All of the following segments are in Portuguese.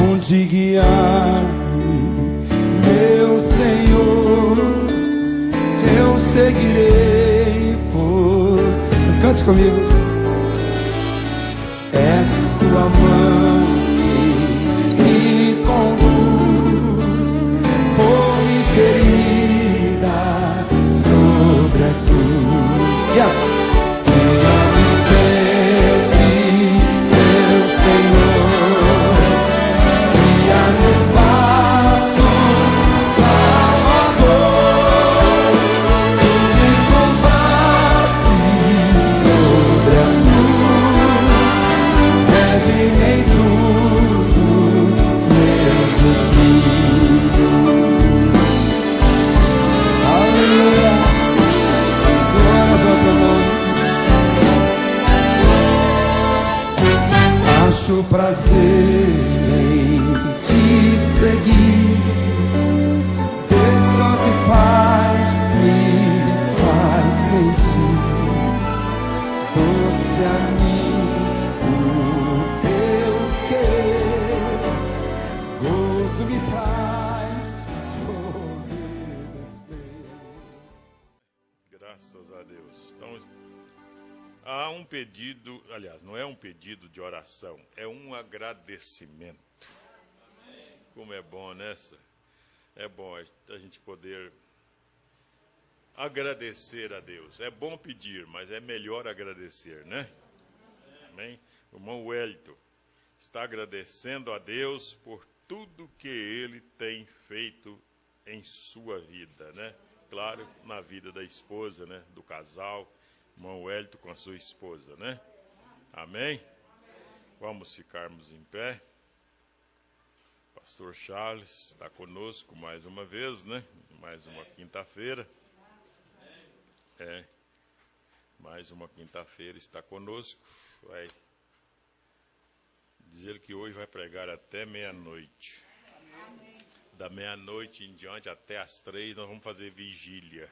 Onde guiar-me, meu Senhor, eu seguirei por você. Cante comigo. É sua mão que me conduz por ferida sobre a cruz. Guia-me sempre, meu Senhor, guia meus passos, Salvador. Tu me compraste sobre a cruz, rege-me em tudo, meu Jesus. Aleluia, glórias ao teu nome. Acho prazer em te seguir, descanso e paz me faz sentir, doce amigo, teu querer, gozo me traz de obedecer. Graças a Deus. Então, há um pedido, aliás, não é um pedido de oração, é um agradecimento. Como é bom nessa? É bom a gente poder agradecer a Deus. É bom pedir, mas é melhor agradecer, né? Amém? O irmão Wellington está agradecendo a Deus por tudo que Ele tem feito em sua vida, né? Claro, na vida da esposa, né? Do casal, irmão Wellington com a sua esposa, né? Amém? Vamos ficarmos em pé. Pastor Charles está conosco mais uma vez, né? Mais uma quinta-feira. Mais uma quinta-feira está conosco. Vai dizer que hoje vai pregar até meia-noite. Da meia-noite em diante até as 3 nós vamos fazer vigília.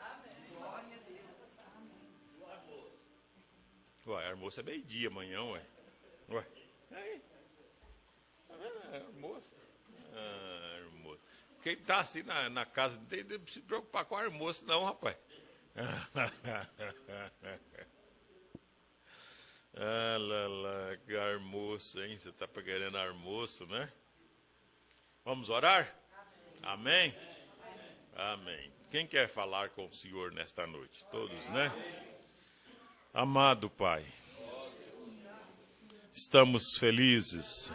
Ué, almoço é meio-dia amanhã, ué. Ué, aí. Tá vendo? Almoço. Almoço. Quem tá assim na casa não tem que se preocupar com o almoço, não, rapaz. Lá, que almoço, hein? Você tá querendo almoço, né? Vamos orar? Amém? Amém. Quem quer falar com o Senhor nesta noite? Todos, né? Amado Pai, estamos felizes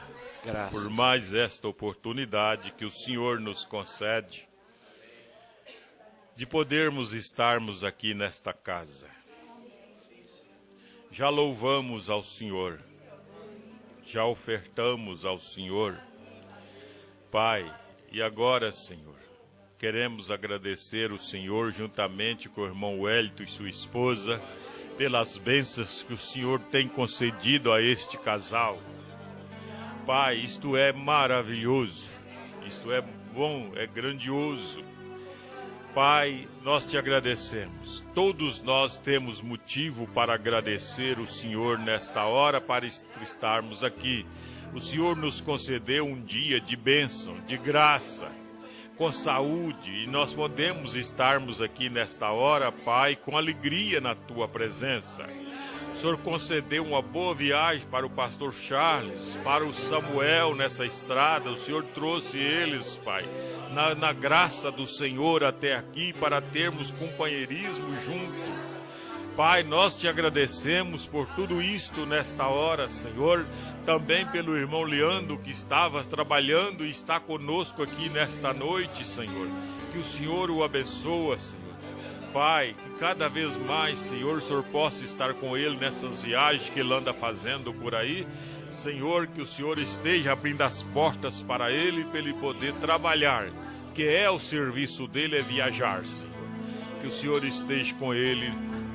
por mais esta oportunidade que o Senhor nos concede de podermos estarmos aqui nesta casa. Já louvamos ao Senhor, já ofertamos ao Senhor, Pai, e agora, Senhor, queremos agradecer o Senhor juntamente com o irmão Wellington e sua esposa, pelas bênçãos que o Senhor tem concedido a este casal. Pai, isto é maravilhoso, isto é bom, é grandioso. Pai, nós te agradecemos. Todos nós temos motivo para agradecer o Senhor nesta hora, para estarmos aqui. O Senhor nos concedeu um dia de bênção, de graça, com saúde, e nós podemos estarmos aqui nesta hora, Pai, com alegria na Tua presença. O Senhor concedeu uma boa viagem para o pastor Charles, para o Samuel nessa estrada. O Senhor trouxe eles, Pai, na graça do Senhor até aqui, para termos companheirismo juntos. Pai, nós te agradecemos por tudo isto nesta hora, Senhor, também pelo irmão Leandro que estava trabalhando e está conosco aqui nesta noite, Senhor. Que o Senhor o abençoe, Senhor. Pai, que cada vez mais, Senhor, o Senhor possa estar com ele nessas viagens que ele anda fazendo por aí. Senhor, que o Senhor esteja abrindo as portas para ele poder trabalhar, que é o serviço dele, é viajar, Senhor. Que o Senhor esteja com ele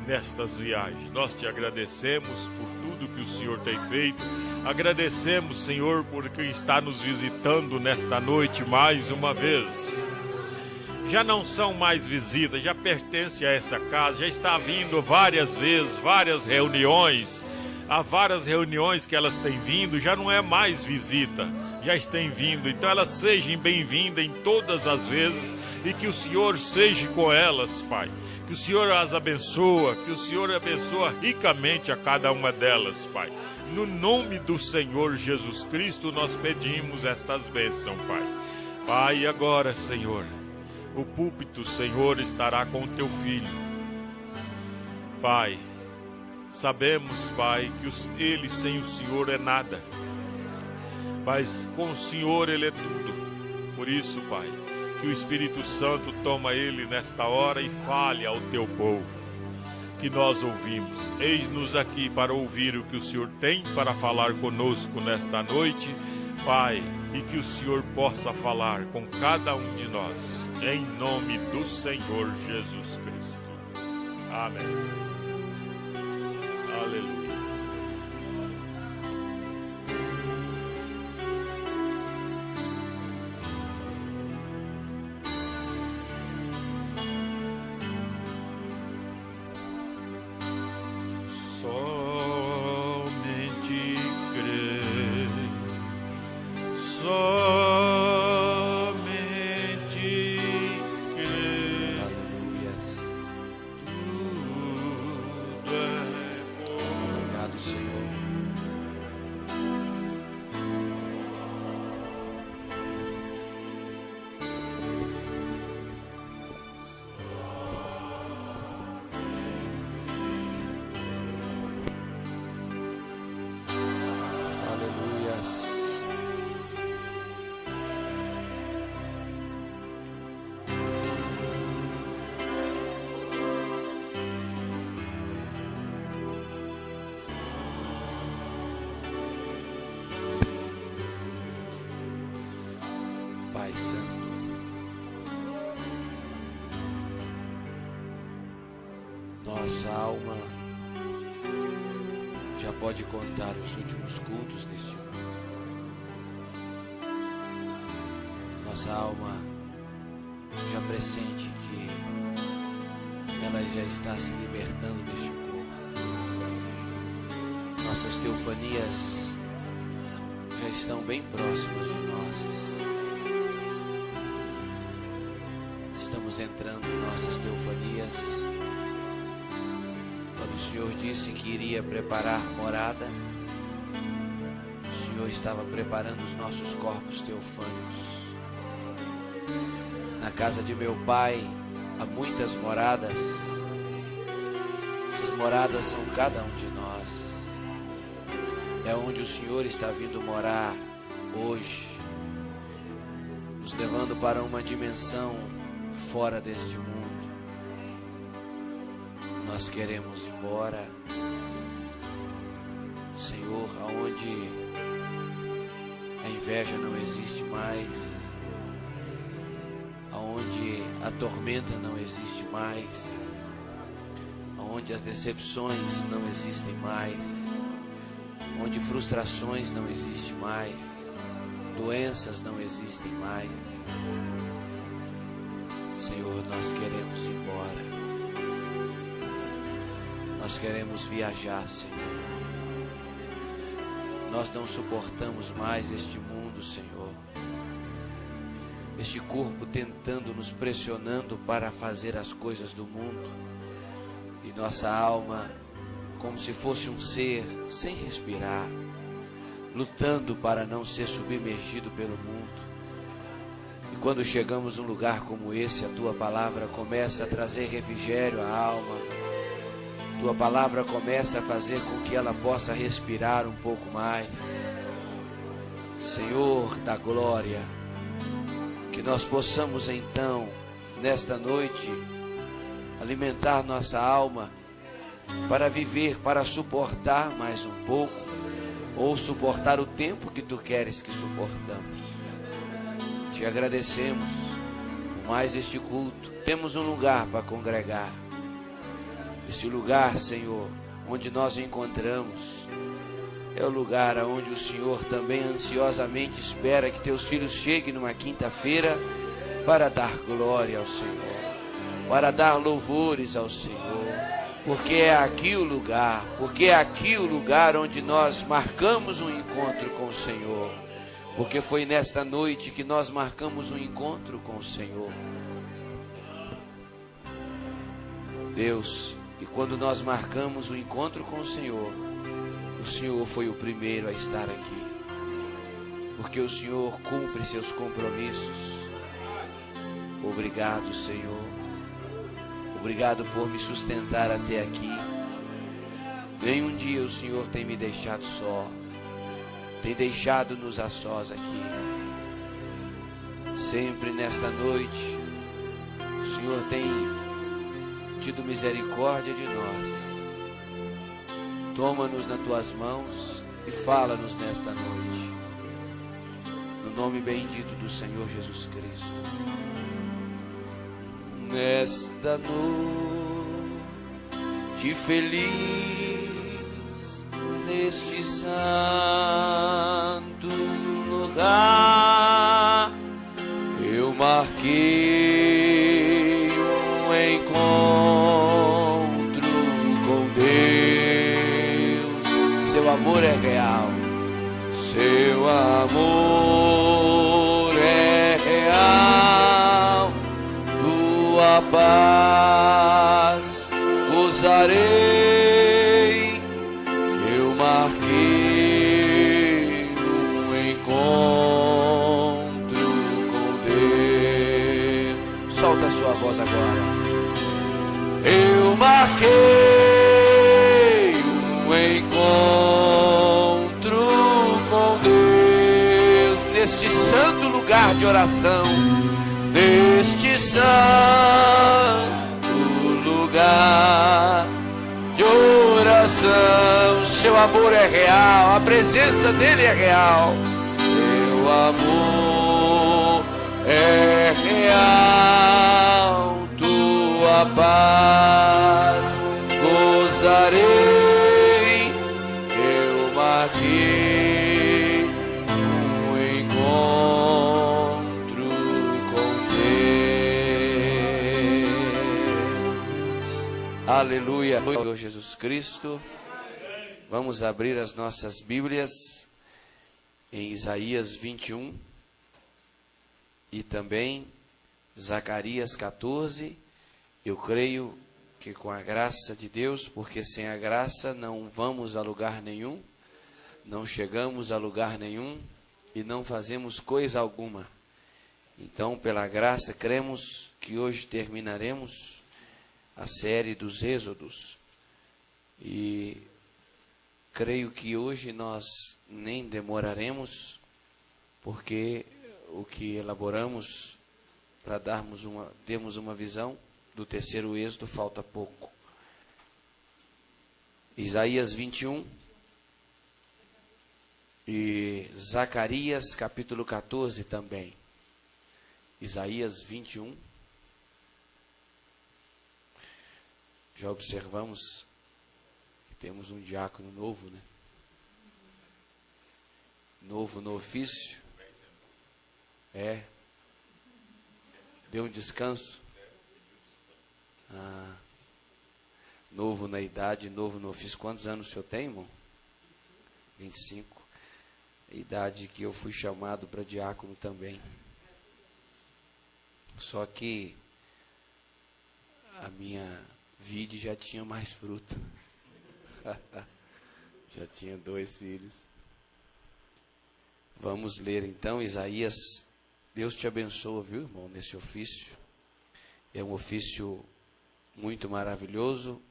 nestas viagens. Nós te agradecemos por tudo que o Senhor tem feito. Agradecemos, Senhor, por quem está nos visitando nesta noite mais uma vez. já não são mais visitas, já pertence a essa casa, já está vindo várias vezes, várias reuniões. Há várias reuniões que elas têm vindo, já não é mais visita, já têm vindo. Então elas sejam bem-vindas em todas as vezes e que o Senhor seja com elas, Pai. Que o Senhor as abençoa, que o Senhor abençoa ricamente a cada uma delas, Pai. No nome do Senhor Jesus Cristo nós pedimos estas bênçãos, Pai. Pai, agora, Senhor, o púlpito, Senhor, estará com o Teu Filho. Pai, sabemos, Pai, que ele sem o Senhor é nada, mas com o Senhor ele é tudo. Por isso, Pai, que o Espírito Santo toma ele nesta hora e fale ao Teu povo, que nós ouvimos. Eis-nos aqui para ouvir o que o Senhor tem para falar conosco nesta noite, Pai, e que o Senhor possa falar com cada um de nós, em nome do Senhor Jesus Cristo. Amém. Aleluia. Somente crer, somente crer. Aleluias. Tudo é bom. Obrigado, Senhor. Aleluias. Pai Santo, nossa alma já pode contar os últimos cultos deste mundo. Nossa alma já pressente que ela já está se libertando deste corpo. Nossas teofanias já estão bem próximas de nós. Estamos entrando em nossas teofanias. Quando o Senhor disse que iria preparar morada, o Senhor estava preparando os nossos corpos teofânicos. Na casa de meu Pai há muitas moradas. Essas moradas são cada um de nós. É onde o Senhor está vindo morar hoje, nos levando para uma dimensão fora deste mundo. Nós queremos ir embora, Senhor, aonde a inveja não existe mais, aonde a tormenta não existe mais, aonde as decepções não existem mais, onde frustrações não existem mais, doenças não existem mais. Senhor, nós queremos ir embora. Nós queremos viajar, Senhor. Nós não suportamos mais este mundo, Senhor. Este corpo tentando, nos pressionando para fazer as coisas do mundo. E nossa alma, como se fosse um ser sem respirar, lutando para não ser submergido pelo mundo. E quando chegamos num lugar como esse, a Tua palavra começa a trazer refrigério à alma. Tua palavra começa a fazer com que ela possa respirar um pouco mais. Senhor da glória, que nós possamos então, nesta noite, alimentar nossa alma para viver, para suportar mais um pouco, ou suportar o tempo que Tu queres que suportamos. Te agradecemos por mais este culto. Temos um lugar para congregar. Este lugar, Senhor, onde nós encontramos, é o lugar onde o Senhor também ansiosamente espera que Teus filhos cheguem numa quinta-feira para dar glória ao Senhor, para dar louvores ao Senhor, porque é aqui o lugar, onde nós marcamos um encontro com o Senhor, porque foi nesta noite que nós marcamos um encontro com o Senhor. Deus, e quando nós marcamos o encontro com o Senhor foi o primeiro a estar aqui, porque o Senhor cumpre seus compromissos. Obrigado, Senhor. Obrigado por me sustentar até aqui. Nenhum dia o Senhor tem me deixado só, tem deixado-nos a sós aqui. Sempre nesta noite, o Senhor tem tido misericórdia de nós. Toma-nos nas tuas mãos e fala-nos nesta noite, no nome bendito do Senhor Jesus Cristo. Nesta noite feliz, neste santo lugar, eu marquei um encontro com Deus. Seu amor é real, seu amor é real. Tua paz gozarei, eu marquei um encontro com Deus. Solta a sua voz agora. Eu marquei um encontro com Deus neste santo lugar de oração, neste santo lugar de oração. Seu amor é real, a presença dele é real. Seu amor é real, tua paz gozarei, eu marquei um encontro com Deus. Aleluia, Senhor Jesus Cristo. Vamos abrir as nossas Bíblias em Isaías 21 e também Zacarias 14. Eu creio que com a graça de Deus, porque sem a graça não vamos a lugar nenhum, não chegamos a lugar nenhum e não fazemos coisa alguma. Então, pela graça, cremos que hoje terminaremos a série dos Êxodos. E creio que hoje nós nem demoraremos, porque o que elaboramos para darmos uma visão do terceiro êxodo falta pouco. Isaías 21 e Zacarias capítulo 14 também. Isaías 21. Já observamos que temos um diácono novo, né? Novo no ofício. É. Deu um descanso. Novo na idade, novo no ofício. Quantos anos o senhor tem, irmão? 25. A idade que eu fui chamado para diácono também. Só que a minha vide já tinha mais fruto. Já tinha 2 filhos. Vamos ler então Isaías. Deus te abençoa, viu, irmão, nesse ofício. É um ofício muito maravilhoso.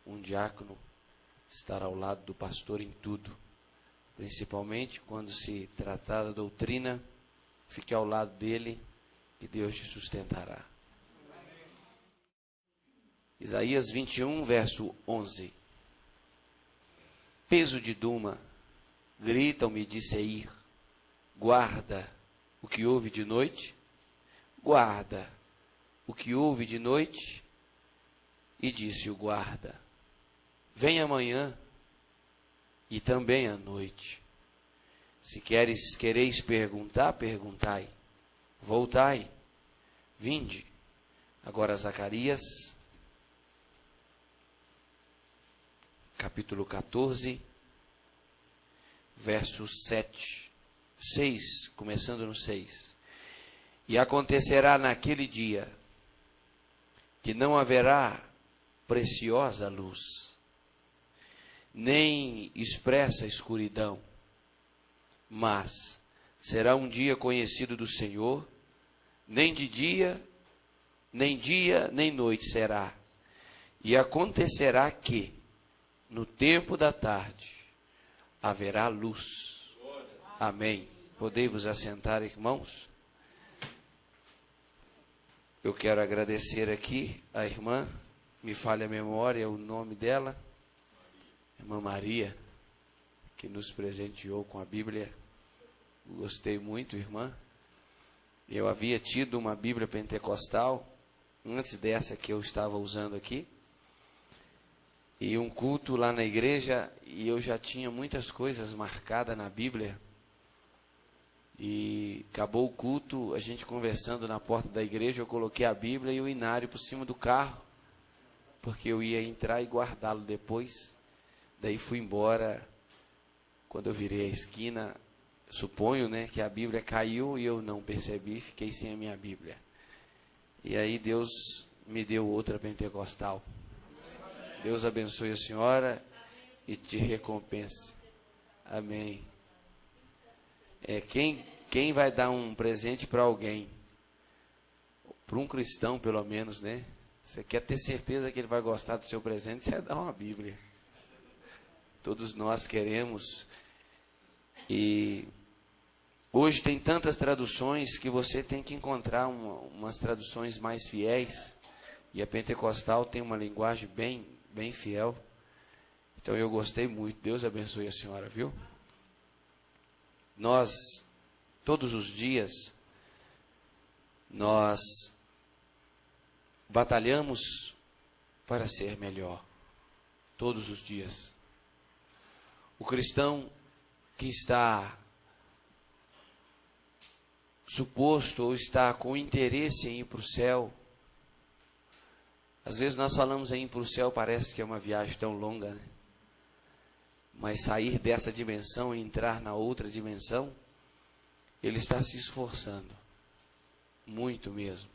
Um diácono estar ao lado do pastor em tudo, principalmente quando se tratar da doutrina. Fique ao lado dele, que Deus te sustentará. Isaías 21, verso 11. Peso de Duma, gritam-me de Seir, guarda o que houve de noite, guarda o que houve de noite. E disse o guarda: vem amanhã e também à noite. Se quereis perguntar, perguntai. Voltai, Vinde. Agora Zacarias, capítulo 14, verso 6, começando no 6. E acontecerá naquele dia que não haverá preciosa luz, nem expressa escuridão, mas será um dia conhecido do Senhor, nem dia, nem noite será. E acontecerá que, no tempo da tarde, haverá luz. Amém. Podei-vos assentar, irmãos? Eu quero agradecer aqui a irmã, me falha a memória, o nome dela, irmã Maria, que nos presenteou com a Bíblia. Gostei muito, irmã. Eu havia tido uma Bíblia pentecostal, antes dessa que eu estava usando aqui, e um culto lá na igreja, e eu já tinha muitas coisas marcadas na Bíblia. E acabou o culto, a gente conversando na porta da igreja, eu coloquei a Bíblia e o inário por cima do carro, porque eu ia entrar e guardá-lo depois. Daí fui embora. Quando eu virei a esquina, suponho, né, que a Bíblia caiu e eu não percebi, fiquei sem a minha Bíblia. E aí Deus me deu outra pentecostal. Deus abençoe a senhora e te recompense. Amém. Quem vai dar um presente para alguém, para um cristão pelo menos, né? Você quer ter certeza que ele vai gostar do seu presente, você dá uma Bíblia. Todos nós queremos. E hoje tem tantas traduções que você tem que encontrar umas traduções mais fiéis. E a pentecostal tem uma linguagem bem fiel. Então eu gostei muito. Deus abençoe a senhora, viu? Nós, todos os dias, nós batalhamos para ser melhor. Todos os dias. O cristão que está suposto ou está com interesse em ir para o céu, às vezes nós falamos em ir para o céu, parece que é uma viagem tão longa, né? Mas sair dessa dimensão e entrar na outra dimensão, ele está se esforçando, muito mesmo.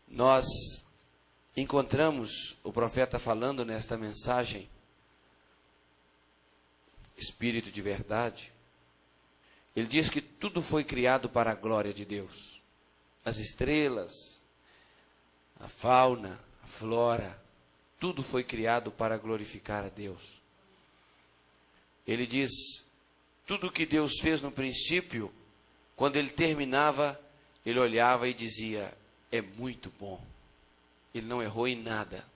Nós encontramos o profeta falando nesta mensagem, Espírito de verdade. Ele diz que tudo foi criado para a glória de Deus. As estrelas, a fauna, a flora, tudo foi criado para glorificar a Deus. Ele diz, tudo que Deus fez no princípio, quando ele terminava, ele olhava e dizia, é muito bom. Ele não errou em nada.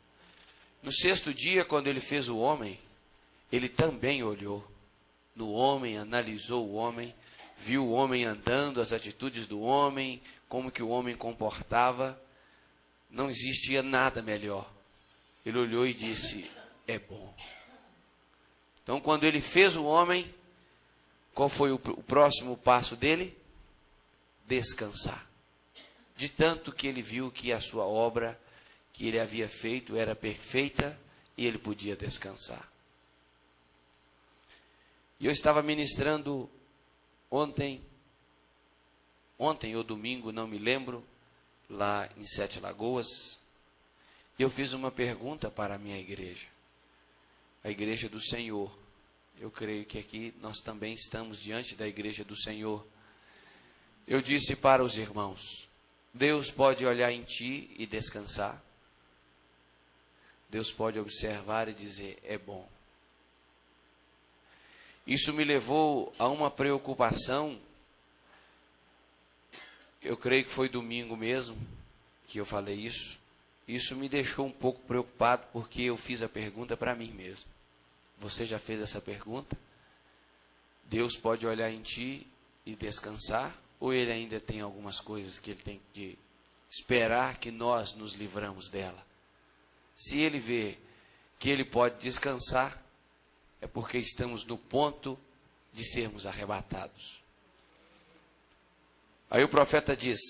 No sexto dia, quando ele fez o homem, ele também olhou no homem, analisou o homem, viu o homem andando, as atitudes do homem, como que o homem comportava. Não existia nada melhor. Ele olhou e disse, é bom. Então, quando ele fez o homem, qual foi o próximo passo dele? Descansar. De tanto que ele viu que a sua obra que ele havia feito era perfeita e ele podia descansar. E eu estava ministrando ontem ou domingo, não me lembro, lá em Sete Lagoas. Eu fiz uma pergunta para a minha igreja, a igreja do Senhor. Eu creio que aqui nós também estamos diante da igreja do Senhor. Eu disse para os irmãos, Deus pode olhar em ti e descansar. Deus pode observar e dizer, é bom. Isso me levou a uma preocupação. Eu creio que foi domingo mesmo que eu falei isso. Isso me deixou um pouco preocupado, porque eu fiz a pergunta para mim mesmo. Você já fez essa pergunta? Deus pode olhar em ti e descansar? Ou ele ainda tem algumas coisas que ele tem que esperar que nós nos livramos dela? Se ele vê que ele pode descansar, é porque estamos no ponto de sermos arrebatados. Aí o profeta diz,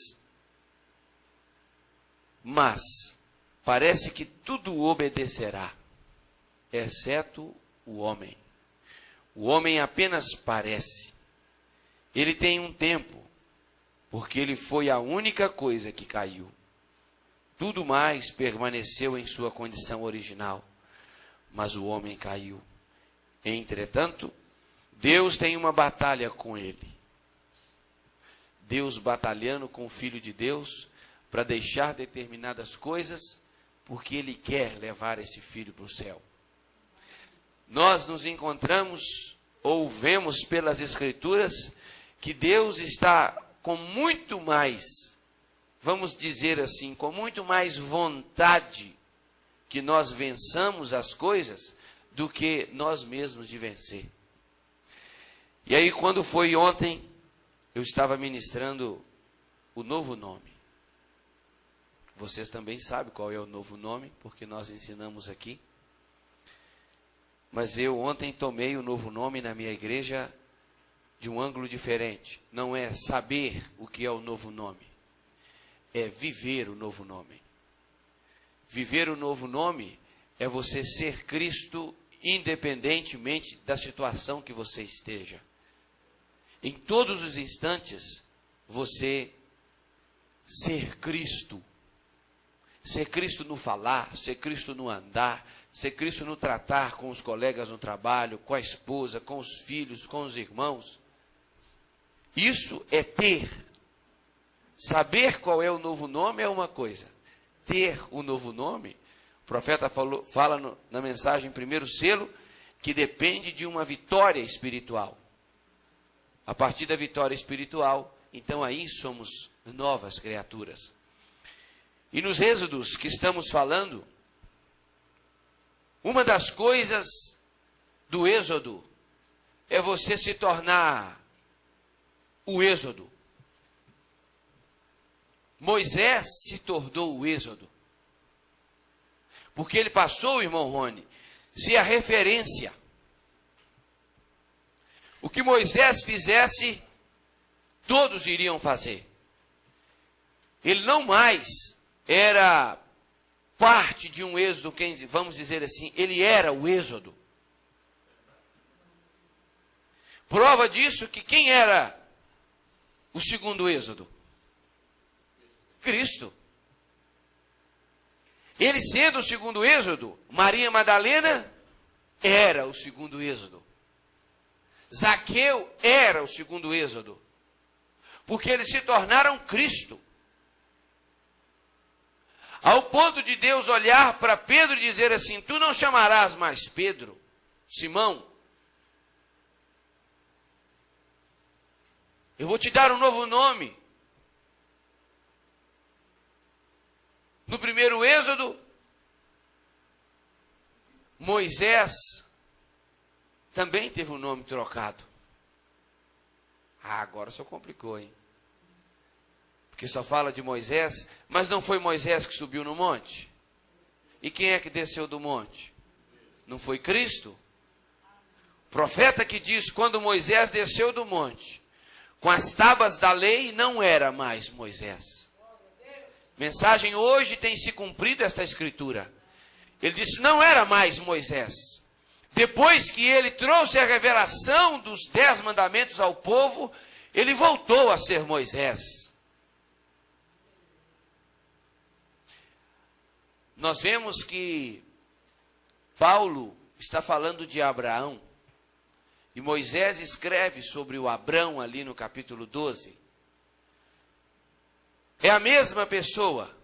Mas parece que tudo obedecerá, exceto o homem. O homem apenas parece. Ele tem um tempo, porque ele foi a única coisa que caiu. Tudo mais permaneceu em sua condição original, mas o homem caiu. Entretanto, Deus tem uma batalha com ele. Deus batalhando com o Filho de Deus para deixar determinadas coisas, porque Ele quer levar esse filho para o céu. Nós nos encontramos, ou vemos pelas Escrituras, que Deus está com muito mais, vamos dizer assim, com muito mais vontade que nós vençamos as coisas do que nós mesmos de vencer. E aí, quando foi ontem, eu estava ministrando o novo nome. Vocês também sabem qual é o novo nome, porque nós ensinamos aqui. Mas eu ontem tomei o novo nome na minha igreja de um ângulo diferente. Não é saber o que é o novo nome, é viver o novo nome. Viver o novo nome é você ser Cristo independentemente da situação que você esteja. Em todos os instantes, você ser Cristo. Ser Cristo no falar, ser Cristo no andar, ser Cristo no tratar com os colegas no trabalho, com a esposa, com os filhos, com os irmãos. Isso é ter. Saber qual é o novo nome é uma coisa. Ter o novo nome, o profeta fala na mensagem, primeiro selo, que depende de uma vitória espiritual. A partir da vitória espiritual, então aí somos novas criaturas. E nos êxodos que estamos falando, uma das coisas do êxodo é você se tornar o êxodo. Moisés se tornou o êxodo. Porque ele passou, irmão Rony, ser a referência. O que Moisés fizesse, todos iriam fazer. Ele não mais era parte de um êxodo, vamos dizer assim, ele era o êxodo. Prova disso que quem era o segundo êxodo? Cristo. Ele sendo o segundo êxodo, Maria Madalena era o segundo êxodo. Zaqueu era o segundo êxodo. Porque eles se tornaram Cristo. Ao ponto de Deus olhar para Pedro e dizer assim: tu não chamarás mais Pedro, Simão. Eu vou te dar um novo nome. No primeiro êxodo, Moisés também teve um nome trocado. Agora só complicou, hein? Porque só fala de Moisés, mas não foi Moisés que subiu no monte? E quem é que desceu do monte? Não foi Cristo? O profeta que diz, quando Moisés desceu do monte, com as tábuas da lei, não era mais Moisés. Mensagem hoje tem se cumprido esta escritura. Ele disse, não era mais Moisés. Depois que ele trouxe a revelação dos 10 mandamentos ao povo, ele voltou a ser Moisés. Nós vemos que Paulo está falando de Abraão. E Moisés escreve sobre o Abrão ali no capítulo 12. É a mesma pessoa,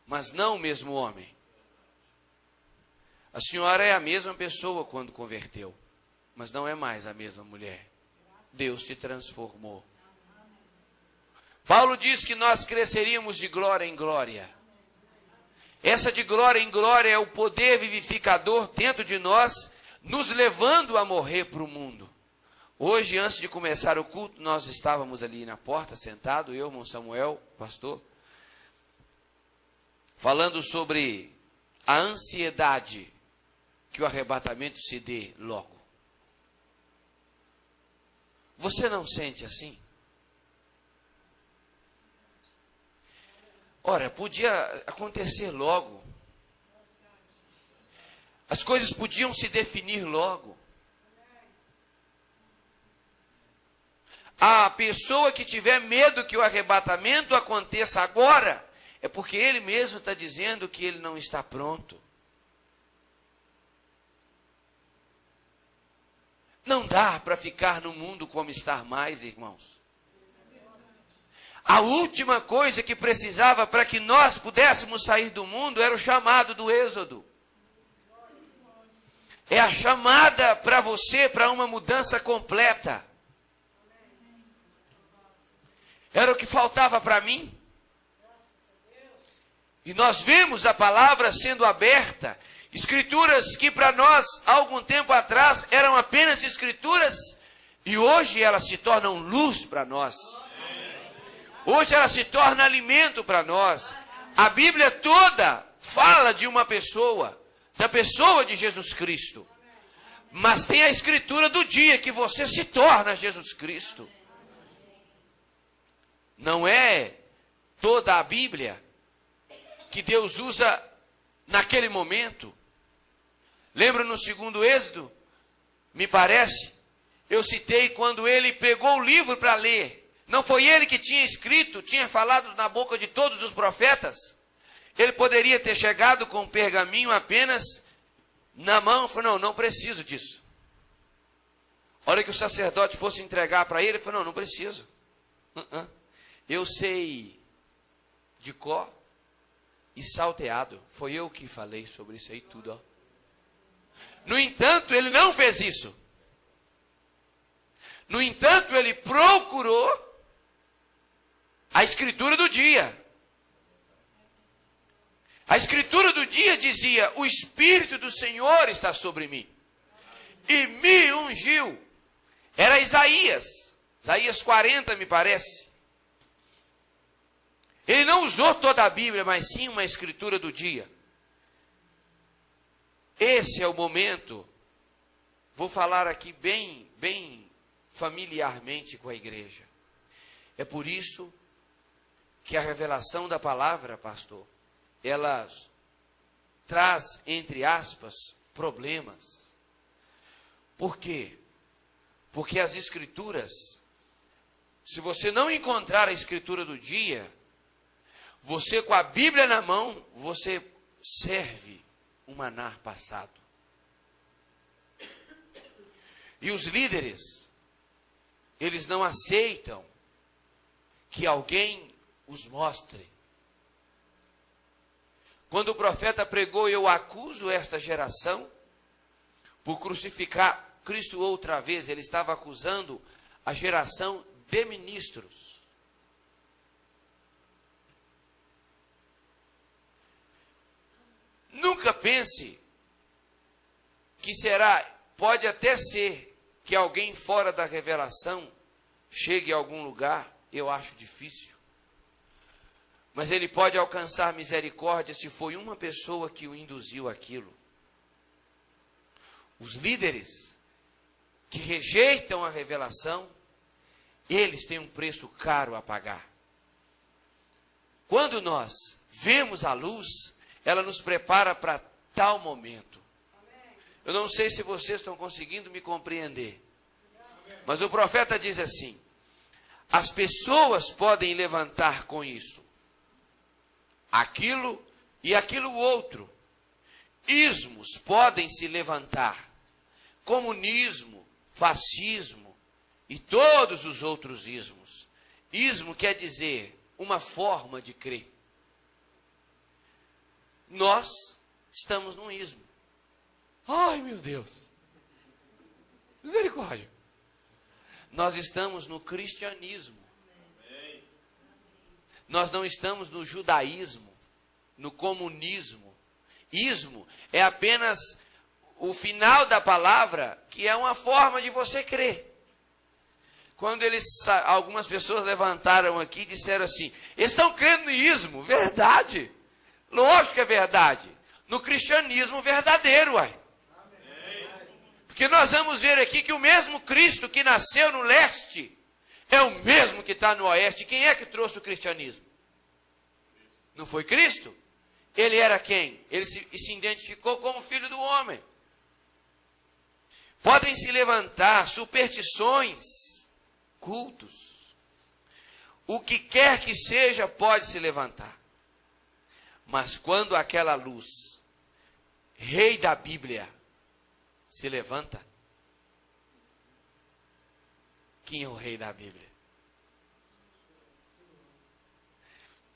mas não o mesmo homem. A senhora é a mesma pessoa quando converteu, mas não é mais a mesma mulher. Deus te transformou. Paulo diz que nós cresceríamos de glória em glória. Essa de glória em glória é o poder vivificador dentro de nós, nos levando a morrer para o mundo. Hoje, antes de começar o culto, nós estávamos ali na porta, sentado, eu, irmão Samuel, pastor, falando sobre a ansiedade que o arrebatamento se dê logo. Você não sente assim? Ora, podia acontecer logo. As coisas podiam se definir logo. A pessoa que tiver medo que o arrebatamento aconteça agora, é porque ele mesmo está dizendo que ele não está pronto. Não dá para ficar no mundo como estar mais, irmãos. A última coisa que precisava para que nós pudéssemos sair do mundo era o chamado do Êxodo. É a chamada para você, para uma mudança completa. Era o que faltava para mim. E nós vemos a palavra sendo aberta. Escrituras que para nós, há algum tempo atrás, eram apenas escrituras. E hoje elas se tornam luz para nós. Hoje ela se torna alimento para nós. A Bíblia toda fala de uma pessoa, da pessoa de Jesus Cristo. Mas tem a escritura do dia que você se torna Jesus Cristo. Não é toda a Bíblia que Deus usa naquele momento. Lembra no segundo Êxodo? Me parece, eu citei quando ele pegou o livro para ler. Não foi ele que tinha escrito, tinha falado na boca de todos os profetas? Ele poderia ter chegado com um pergaminho apenas na mão e falou, não preciso disso. A hora que o sacerdote fosse entregar para ele, ele falou, não preciso. Eu sei de cor e salteado. Foi eu que falei sobre isso aí tudo. Ó. No entanto, ele não fez isso. No entanto, ele procurou a escritura do dia. A escritura do dia dizia, o Espírito do Senhor está sobre mim. E me ungiu. Era Isaías. Isaías 40, me parece. Ele não usou toda a Bíblia, mas sim uma escritura do dia. Esse é o momento. Vou falar aqui bem familiarmente com a igreja. É por isso que a revelação da palavra, pastor, ela traz, entre aspas, problemas. Por quê? Porque as escrituras, se você não encontrar a escritura do dia, você com a Bíblia na mão, você serve um maná passado. E os líderes, eles não aceitam que alguém os mostre. Quando o profeta pregou, eu acuso esta geração por crucificar Cristo outra vez, ele estava acusando a geração de ministros. Nunca pense que pode até ser que alguém fora da revelação chegue a algum lugar, eu acho difícil. Mas ele pode alcançar misericórdia se foi uma pessoa que o induziu àquilo. Os líderes que rejeitam a revelação, eles têm um preço caro a pagar. Quando nós vemos a luz, ela nos prepara para tal momento. Eu não sei se vocês estão conseguindo me compreender. Mas o profeta diz assim, as pessoas podem levantar com isso aquilo e aquilo outro. Ismos podem se levantar. Comunismo, fascismo e todos os outros ismos. Ismo quer dizer uma forma de crer. Nós estamos num ismo. Ai, meu Deus. Misericórdia. Nós estamos no cristianismo. Nós não estamos no judaísmo, no comunismo. Ismo é apenas o final da palavra, que é uma forma de você crer. Quando algumas pessoas levantaram aqui e disseram assim, eles estão crendo no ismo. Verdade. Lógico que é verdade. No cristianismo verdadeiro, uai. Porque nós vamos ver aqui que o mesmo Cristo que nasceu no leste é o mesmo que está no oeste. Quem é que trouxe o cristianismo? Não foi Cristo? Ele era quem? Ele se identificou como filho do homem. Podem se levantar superstições, cultos. O que quer que seja pode se levantar. Mas quando aquela luz, rei da Bíblia, se levanta, quem é o rei da Bíblia?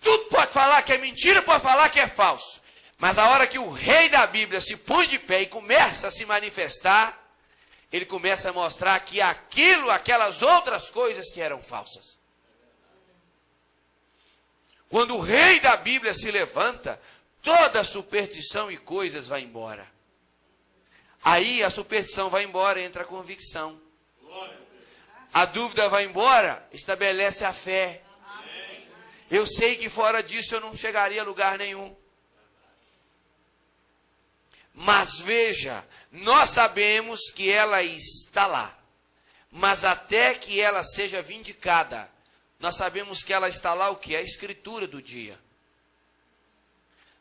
Tudo pode falar que é mentira, pode falar que é falso. Mas a hora que o rei da Bíblia se põe de pé e começa a se manifestar, ele começa a mostrar que aquelas outras coisas que eram falsas. Quando o rei da Bíblia se levanta, toda superstição e coisas vai embora. Aí a superstição vai embora, entra a convicção. A dúvida vai embora, estabelece a fé. Eu sei que fora disso eu não chegaria a lugar nenhum. Mas veja, nós sabemos que ela está lá. Mas até que ela seja vindicada, nós sabemos que ela está lá o que? A escritura do dia.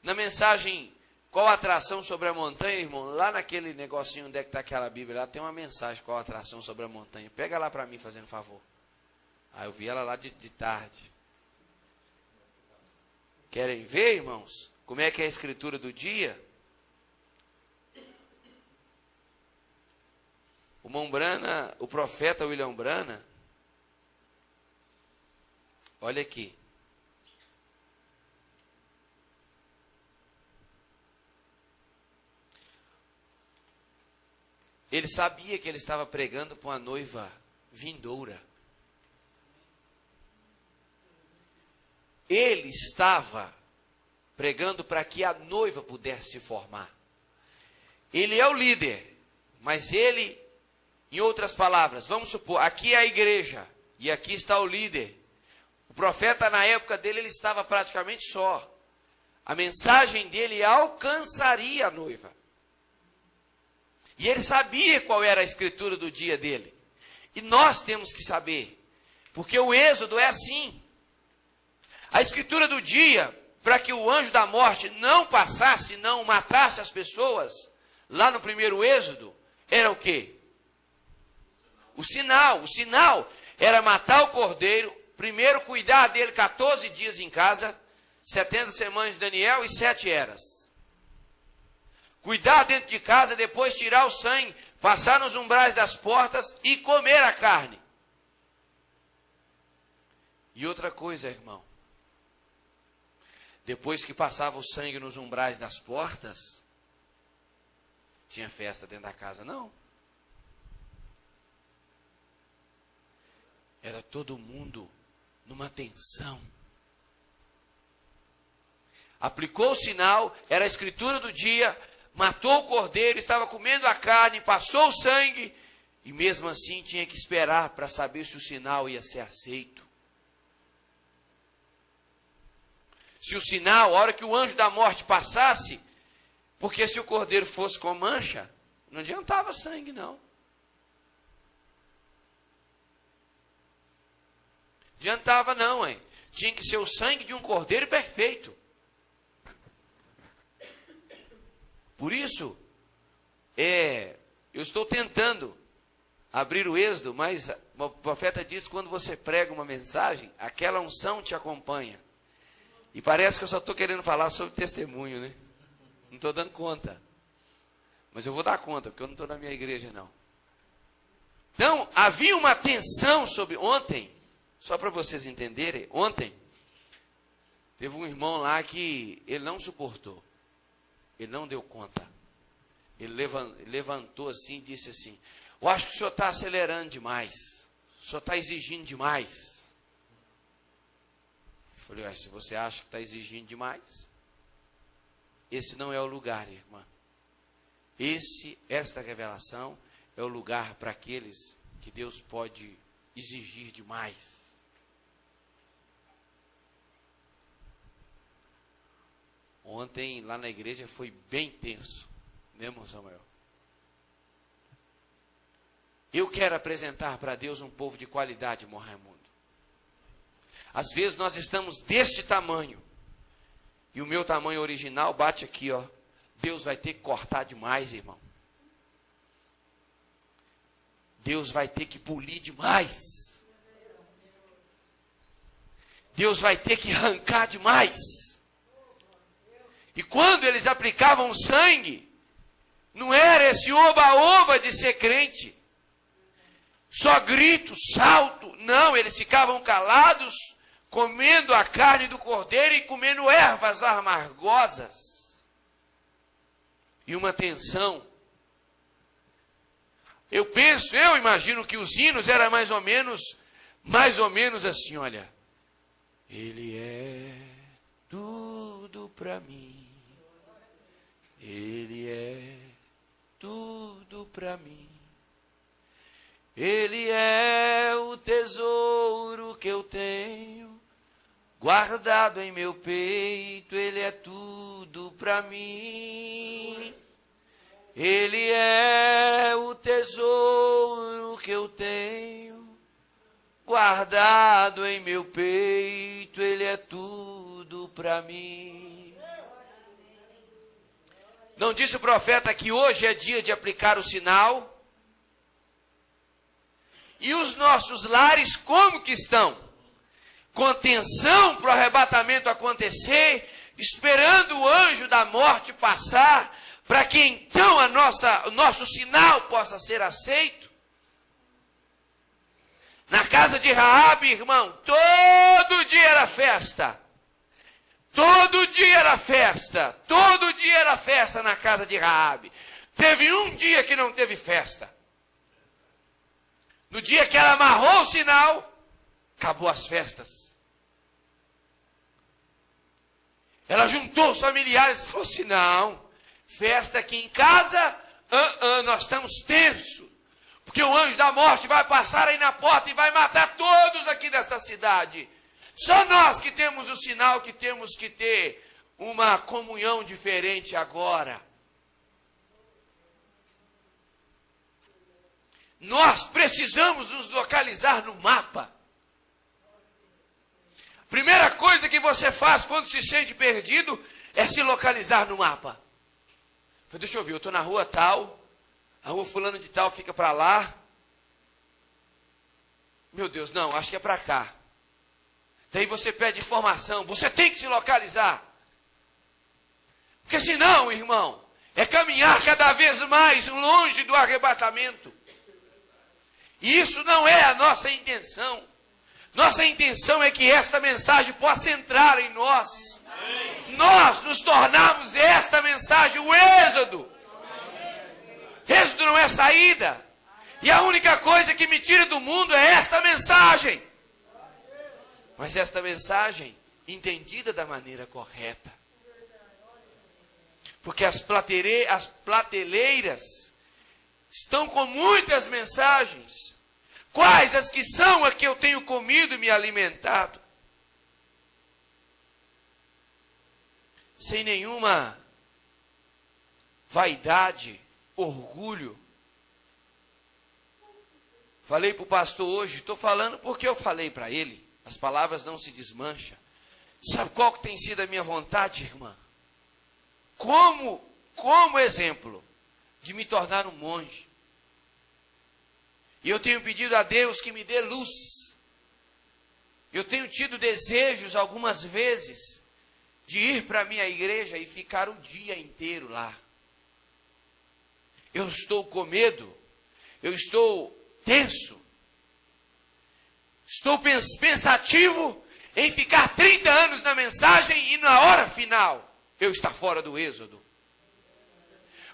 Na mensagem, qual a atração sobre a montanha, irmão? Lá naquele negocinho onde é que está aquela Bíblia, lá tem uma mensagem, qual a atração sobre a montanha. Pega lá para mim, fazendo favor. Eu vi ela lá de tarde. Querem ver, irmãos, como é que é a escritura do dia? O profeta William Branham, olha aqui. Ele sabia que ele estava pregando para uma noiva vindoura. Ele estava pregando para que a noiva pudesse se formar. Ele é o líder, mas ele, em outras palavras, vamos supor, aqui é a igreja e aqui está o líder. O profeta, na época dele, ele estava praticamente só. A mensagem dele alcançaria a noiva. E ele sabia qual era a escritura do dia dele. E nós temos que saber, porque o Êxodo é assim. A escritura do dia, para que o anjo da morte não passasse, não matasse as pessoas, lá no primeiro Êxodo, era o quê? O sinal. O sinal era matar o cordeiro, primeiro cuidar dele 14 dias em casa, 70 semanas de Daniel e 7 eras. Cuidar dentro de casa, depois tirar o sangue, passar nos umbrais das portas e comer a carne. E outra coisa, irmão. Depois que passava o sangue nos umbrais das portas, tinha festa dentro da casa, não. Era todo mundo numa tensão. Aplicou o sinal, era a escritura do dia, matou o cordeiro, estava comendo a carne, passou o sangue, e mesmo assim tinha que esperar para saber se o sinal ia ser aceito. Se o sinal, a hora que o anjo da morte passasse, porque se o cordeiro fosse com mancha, não adiantava sangue, não. Adiantava não, hein? Tinha que ser o sangue de um cordeiro perfeito. Por isso, eu estou tentando abrir o Êxodo, mas o profeta diz que quando você prega uma mensagem, aquela unção te acompanha. E parece que eu só estou querendo falar sobre testemunho, né? Não estou dando conta. Mas eu vou dar conta, porque eu não estou na minha igreja, não. Então, havia uma tensão sobre... Ontem, só para vocês entenderem, ontem, teve um irmão lá que ele não suportou. Ele não deu conta. Ele levantou assim e disse assim, eu acho que o senhor está acelerando demais. O senhor está exigindo demais. Eu falei, se você acha que está exigindo demais, esse não é o lugar, irmã. Esta revelação é o lugar para aqueles que Deus pode exigir demais. Ontem, lá na igreja, foi bem tenso. Né, irmão Samuel? Eu quero apresentar para Deus um povo de qualidade, irmão Raimundo. Às vezes nós estamos deste tamanho. e o meu tamanho original bate aqui, ó. Deus vai ter que cortar demais, irmão. Deus vai ter que polir demais. Deus vai ter que arrancar demais. E quando eles aplicavam sangue, não era esse oba-oba de ser crente. Só grito, salto. Não, eles ficavam calados, comendo a carne do cordeiro e comendo ervas amargosas. E uma tensão. Eu imagino que os hinos eram mais ou menos assim, olha. Ele é tudo para mim. Ele é tudo para mim. Ele é o tesouro que eu tenho guardado em meu peito. Ele é tudo para mim. Ele é o tesouro que eu tenho guardado em meu peito. Ele é tudo para mim. Não disse o profeta que hoje é dia de aplicar o sinal? E os nossos lares como que estão? Com tensão para o arrebatamento acontecer, esperando o anjo da morte passar, para que então o nosso sinal possa ser aceito? Na casa de Raabe, irmão, todo dia era festa. Todo dia era festa. Todo dia era festa na casa de Raabe. Teve um dia que não teve festa. No dia que ela amarrou o sinal, acabou as festas. Ela juntou os familiares e falou assim, não, festa aqui em casa, nós estamos tensos. Porque o anjo da morte vai passar aí na porta e vai matar todos aqui desta cidade. Só nós que temos o sinal que temos que ter uma comunhão diferente agora. Nós precisamos nos localizar no mapa. Primeira coisa que você faz quando se sente perdido é se localizar no mapa. Deixa eu ver, eu estou na rua tal, a rua fulano de tal fica para lá. Meu Deus, não, acho que é para cá. Daí você pede informação, você tem que se localizar. Porque senão, irmão, é caminhar cada vez mais longe do arrebatamento. E isso não é a nossa intenção. Nossa intenção é que esta mensagem possa entrar em nós. Nós nos tornarmos esta mensagem, o êxodo. Êxodo não é saída. E a única coisa que me tira do mundo é esta mensagem. Mas esta mensagem entendida da maneira correta. Porque as prateleiras estão com muitas mensagens. Quais as que são a que eu tenho comido e me alimentado? Sem nenhuma vaidade, orgulho. Falei para o pastor hoje, estou falando porque eu falei para ele. As palavras não se desmancham. Sabe qual que tem sido a minha vontade, irmã? Como exemplo de me tornar um monge. E eu tenho pedido a Deus que me dê luz. Eu tenho tido desejos algumas vezes de ir para a minha igreja e ficar o dia inteiro lá. Eu estou com medo, eu estou tenso, estou pensativo em ficar 30 anos na mensagem e na hora final eu estar fora do êxodo.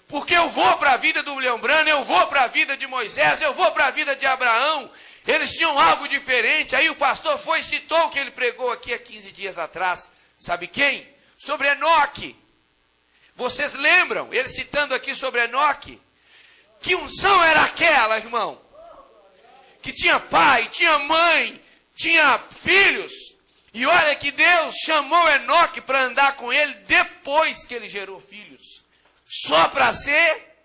Porque eu vou para a vida do William Branham, eu vou para a vida de Moisés, eu vou para a vida de Abraão. Eles tinham algo diferente. Aí o pastor foi e citou o que ele pregou aqui há 15 dias atrás. Sabe quem? Sobre Enoque. Vocês lembram, ele citando aqui sobre Enoque? Que unção era aquela, irmão? Que tinha pai, tinha mãe, tinha filhos. E olha que Deus chamou Enoque para andar com ele depois que ele gerou filhos. Só para ser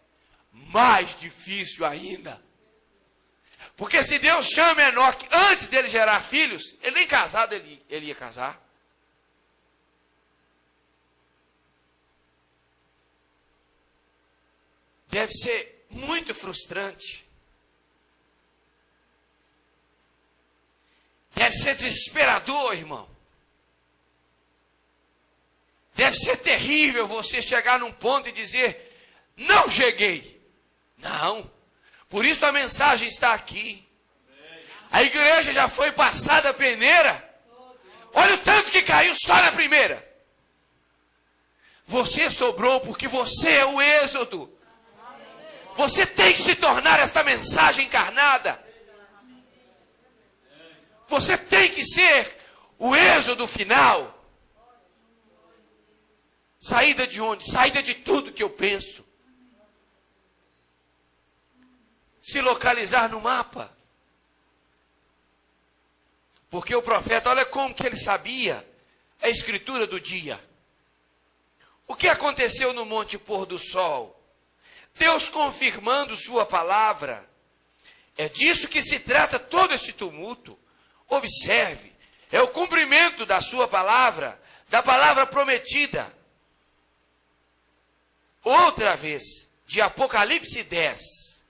mais difícil ainda. Porque se Deus chama Enoque antes dele gerar filhos, ele nem casado ele ia casar. deve ser muito frustrante. Deve ser desesperador, irmão. Deve ser terrível você chegar num ponto e dizer: não cheguei. Não. Por isso a mensagem está aqui. A igreja já foi passada a peneira. Olha o tanto que caiu só na primeira. Você sobrou porque você é o êxodo. Você tem que se tornar esta mensagem encarnada. Você tem que ser o êxodo final. Saída de onde? Saída de tudo que eu penso. Se localizar no mapa. Porque o profeta, olha como que ele sabia a escritura do dia. O que aconteceu no Monte Pôr do Sol? Deus confirmando sua palavra. É disso que se trata todo esse tumulto. Observe, é o cumprimento da sua palavra, da palavra prometida. Outra vez, de Apocalipse 10,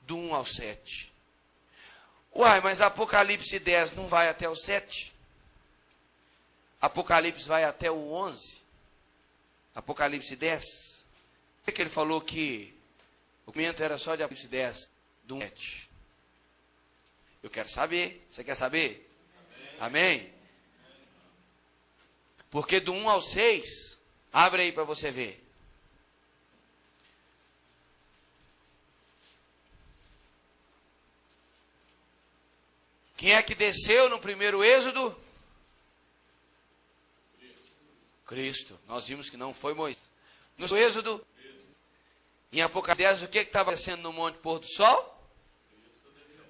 do 1 ao 7. Uai, mas Apocalipse 10 não vai até o 7? Apocalipse vai até o 11. Apocalipse 10. Por que ele falou que o documento era só de Apocalipse 10, do 1 ao 7? Eu quero saber. Você quer saber? Amém? Porque do 1 ao 6, abre aí para você ver. Quem é que desceu no primeiro êxodo? Cristo. Nós vimos que não foi Moisés. No êxodo, em Apocalipse 10, o que estava descendo no Monte Pôr do Sol?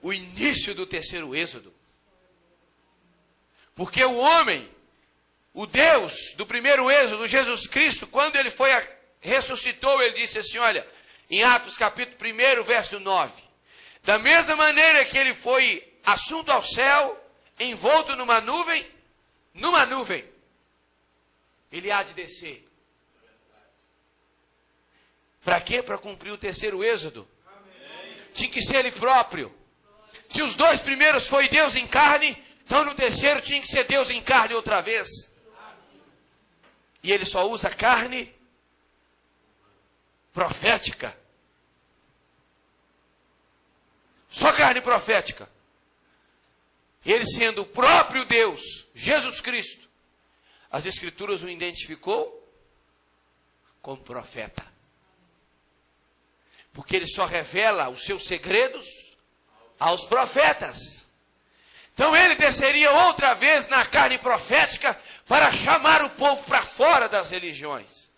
O início do terceiro êxodo. Porque o homem, o Deus do primeiro êxodo, Jesus Cristo, quando ele ressuscitou, ele disse assim, olha, em Atos capítulo 1, verso 9. Da mesma maneira que ele foi assunto ao céu, envolto numa nuvem, ele há de descer. Para quê? Para cumprir o terceiro êxodo. Tinha que ser ele próprio. Se os dois primeiros foi Deus em carne, então no terceiro tinha que ser Deus em carne outra vez. E ele só usa carne profética. Só carne profética. Ele sendo o próprio Deus, Jesus Cristo, as Escrituras o identificou como profeta. Porque ele só revela os seus segredos aos profetas. Então ele desceria outra vez na carne profética para chamar o povo para fora das religiões.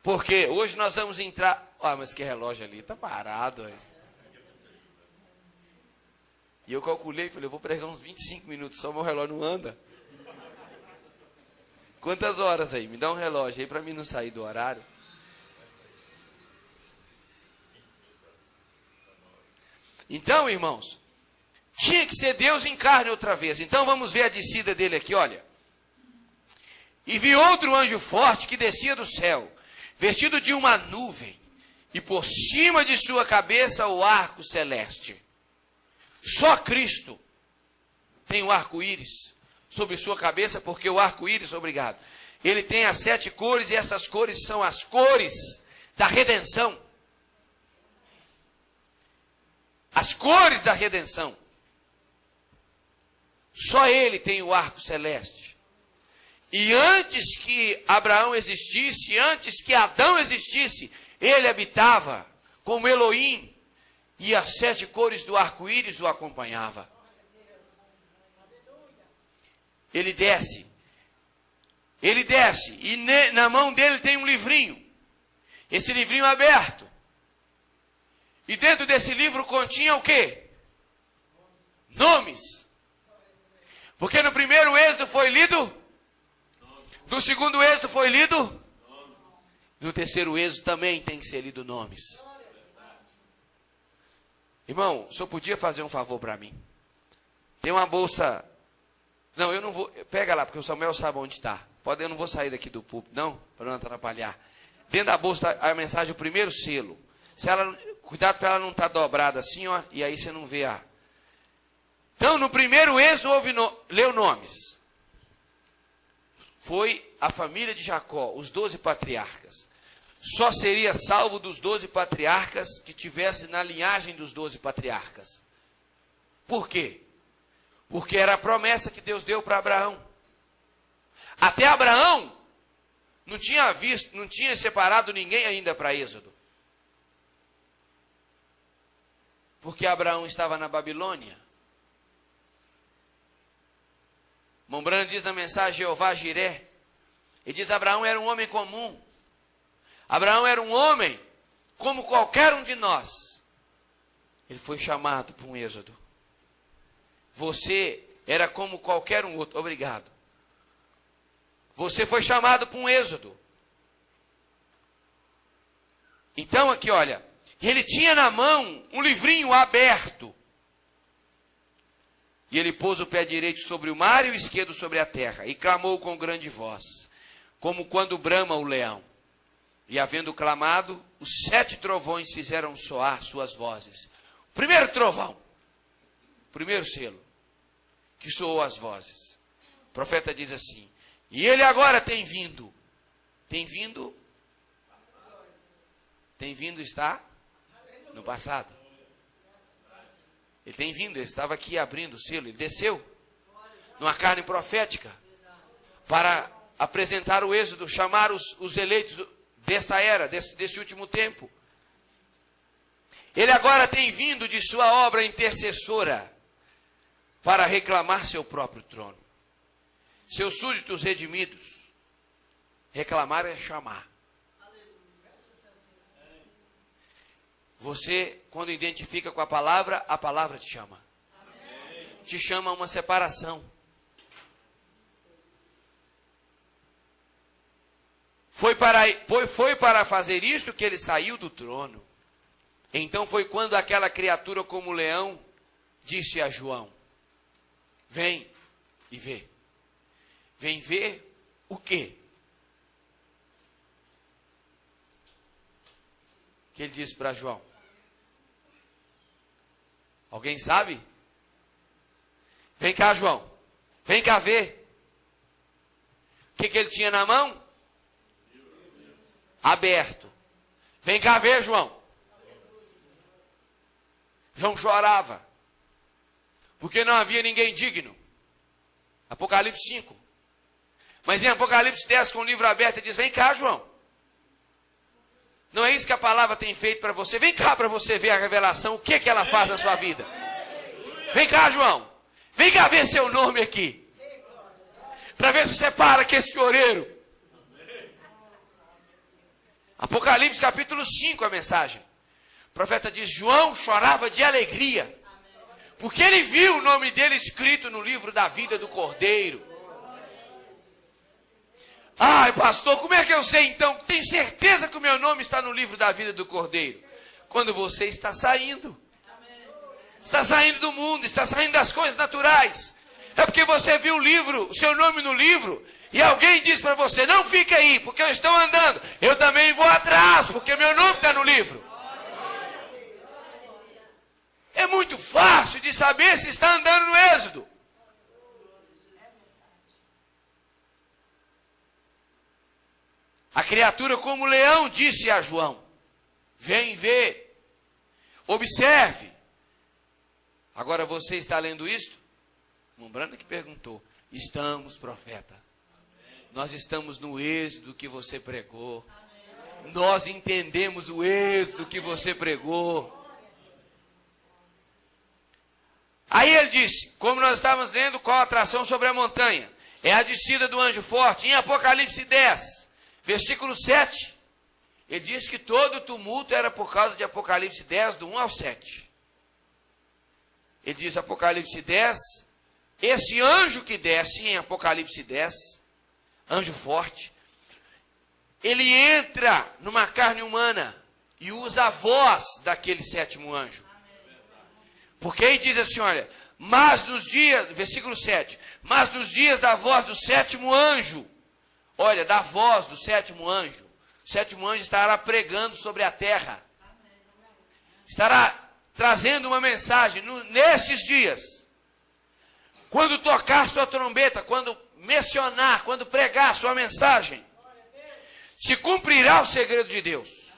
Porque hoje nós vamos entrar... Ah, mas que relógio ali, está parado. Aí. E eu calculei, falei, eu vou pregar uns 25 minutos, só meu relógio não anda. Quantas horas aí? Me dá um relógio aí para mim não sair do horário. Então, irmãos, tinha que ser Deus em carne outra vez. Então vamos ver a descida dele aqui, olha. E vi outro anjo forte que descia do céu, vestido de uma nuvem, e por cima de sua cabeça o arco celeste. Só Cristo tem o arco-íris sobre sua cabeça, porque o arco-íris, obrigado, ele tem as 7 cores, e essas cores são as cores da redenção. As cores da redenção. Só ele tem o arco celeste. E antes que Abraão existisse, antes que Adão existisse, ele habitava como Elohim, e as 7 cores do arco-íris o acompanhavam. Ele desce, e na mão dele tem um livrinho, esse livrinho aberto, e dentro desse livro continha o quê? Nomes. Porque no primeiro êxodo foi lido, no segundo êxodo foi lido, no terceiro êxodo também tem que ser lido nomes. Irmão, o senhor podia fazer um favor para mim? Tem uma bolsa... Não, eu não vou... Pega lá, porque o Samuel sabe onde está. Eu não vou sair daqui do púlpito, não, para não atrapalhar. dentro da bolsa a mensagem, o primeiro selo. Se ela, cuidado para ela não estar dobrada assim, ó, e aí você não vê a... Então, no primeiro êxodo, leu nomes. Foi a família de Jacó, os 12 patriarcas. Só seria salvo dos 12 patriarcas que tivesse na linhagem dos 12 patriarcas. Por quê? Porque era a promessa que Deus deu para Abraão. Até Abraão não tinha separado ninguém ainda para Êxodo. Porque Abraão estava na Babilônia. Mombrano diz na mensagem Jeová Jiré. Ele diz: Abraão era um homem comum. Abraão era um homem como qualquer um de nós. Ele foi chamado para um êxodo. Você era como qualquer um outro. Obrigado. Você foi chamado para um êxodo. Então aqui, olha. Ele tinha na mão um livrinho aberto. E ele pôs o pé direito sobre o mar e o esquerdo sobre a terra. E clamou com grande voz, como quando brama o leão. E havendo clamado, os 7 trovões fizeram soar suas vozes. O primeiro trovão, o primeiro selo, que soou as vozes. O profeta diz assim: e ele agora tem vindo. Tem vindo? Tem vindo está no passado. Ele tem vindo, ele estava aqui abrindo o selo. Ele desceu numa carne profética para apresentar o êxodo, chamar os eleitos desta era, desse último tempo. Ele agora tem vindo de sua obra intercessora para reclamar seu próprio trono. Seus súditos redimidos. Reclamar é chamar. Você, quando identifica com a palavra te chama. Te chama a uma separação. Foi para fazer isto que ele saiu do trono. Então foi quando aquela criatura como leão disse a João: vem e vê. Vem ver o quê? Que ele disse para João. Alguém sabe? Vem cá, João. Vem cá ver. O que ele tinha na mão? Aberto. Vem cá ver, João. João chorava. Porque não havia ninguém digno. Apocalipse 5. Mas em Apocalipse 10, com o livro aberto, ele diz: vem cá, João. Não é isso que a palavra tem feito para você? Vem cá para você ver a revelação, o que ela faz na sua vida. Vem cá, João. Vem cá ver seu nome aqui. Para ver se você para com esse choreiro. Apocalipse capítulo 5, a mensagem. O profeta diz: João chorava de alegria, porque ele viu o nome dele escrito no livro da vida do Cordeiro. Ai, pastor, como é que eu sei então? Tenho certeza que o meu nome está no livro da vida do Cordeiro. Quando você está saindo. Está saindo do mundo, está saindo das coisas naturais. É porque você viu o livro, o seu nome no livro, e alguém diz para você: não fica aí, porque eu estou andando. Eu também vou atrás, porque meu nome está no livro. É muito fácil de saber se está andando no êxodo. A criatura como leão disse a João: vem ver, observe. Agora você está lendo isto? Mombrano que perguntou. Estamos, profeta. Nós estamos no êxodo que você pregou. Nós entendemos o êxodo que você pregou. Aí ele disse, como nós estávamos lendo, qual a atração sobre a montanha? É a descida do anjo forte. Em Apocalipse 10, versículo 7, ele diz que todo o tumulto era por causa de Apocalipse 10, do 1 ao 7. Ele diz, Apocalipse 10, esse anjo que desce em Apocalipse 10, anjo forte, ele entra numa carne humana e usa a voz daquele sétimo anjo. Porque aí diz assim, olha, mas nos dias, versículo 7, mas nos dias da voz do sétimo anjo, olha, da voz do sétimo anjo, O sétimo anjo estará pregando sobre a terra. Estará trazendo uma mensagem nesses dias. Quando tocar sua trombeta, quando mencionar, quando pregar sua mensagem, se cumprirá o segredo de Deus.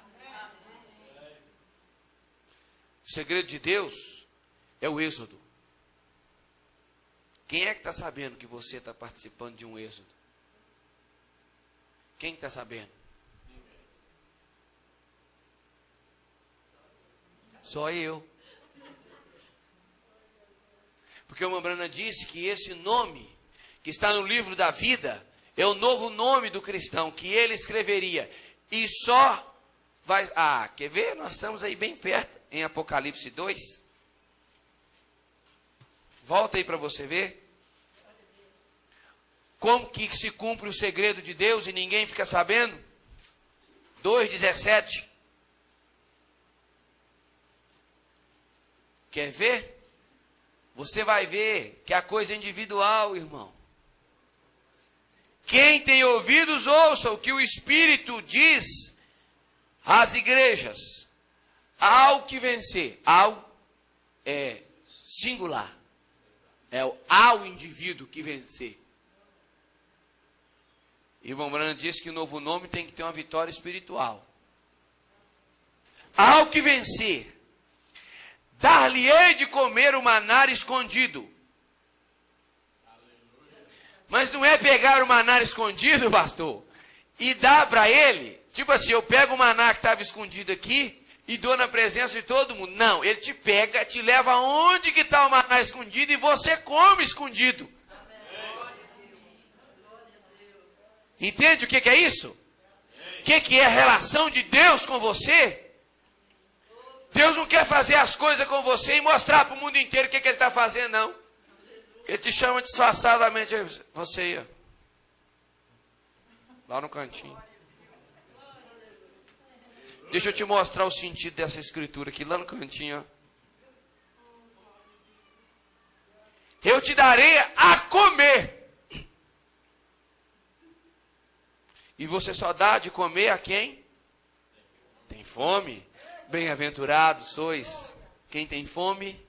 O segredo de Deus é o êxodo. Quem é que está sabendo que você está participando de um êxodo? Quem está sabendo? Só eu. Porque o Mambrana disse que esse nome que está no livro da vida é o novo nome do cristão que ele escreveria. E só vai... quer ver? Nós estamos aí bem perto, em Apocalipse 2. Volta aí para você ver. Como que se cumpre o segredo de Deus e ninguém fica sabendo? 2,17. Quer ver? Você vai ver que a coisa é individual, irmão. Quem tem ouvidos, ouça o que o Espírito diz às igrejas. Ao que vencer. Ao é singular. É ao indivíduo que vencer. Irmão Branham disse que o novo nome tem que ter uma vitória espiritual. Ao que vencer, dar-lhe-ei de comer o maná escondido. Mas não é pegar o maná escondido, pastor, e dar para ele. Tipo assim, eu pego o maná que estava escondido aqui e dou na presença de todo mundo. Não, ele te pega, te leva aonde que está o maná escondido e você come escondido. Entende o que é isso? O que é a relação de Deus com você? Deus não quer fazer as coisas com você e mostrar para o mundo inteiro o que Ele está fazendo, não. Ele te chama disfarçadamente, você aí, ó, lá no cantinho. Deixa eu te mostrar o sentido dessa escritura aqui, lá no cantinho, ó. Eu te darei a comer. E você só dá de comer a quem? Tem fome. Bem-aventurados sois quem tem fome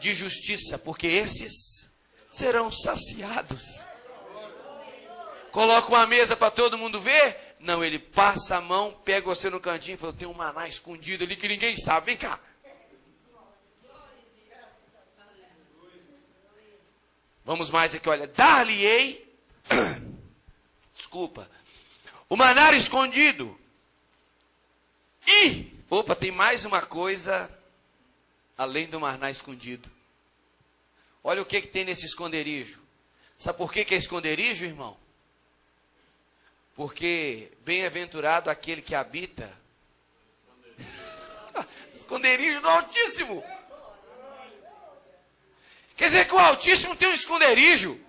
de justiça, porque esses serão saciados. Coloca uma mesa para todo mundo ver? Não, ele passa a mão, pega você no cantinho e fala, tem um maná escondido ali que ninguém sabe, vem cá. Vamos mais aqui, olha, dar-lhe-ei... Desculpa. O maná escondido. E, tem mais uma coisa além do maná escondido. Olha o que tem nesse esconderijo. Sabe por que é esconderijo, irmão? Porque bem-aventurado aquele que habita. Esconderijo do Altíssimo. Quer dizer que o Altíssimo tem um esconderijo.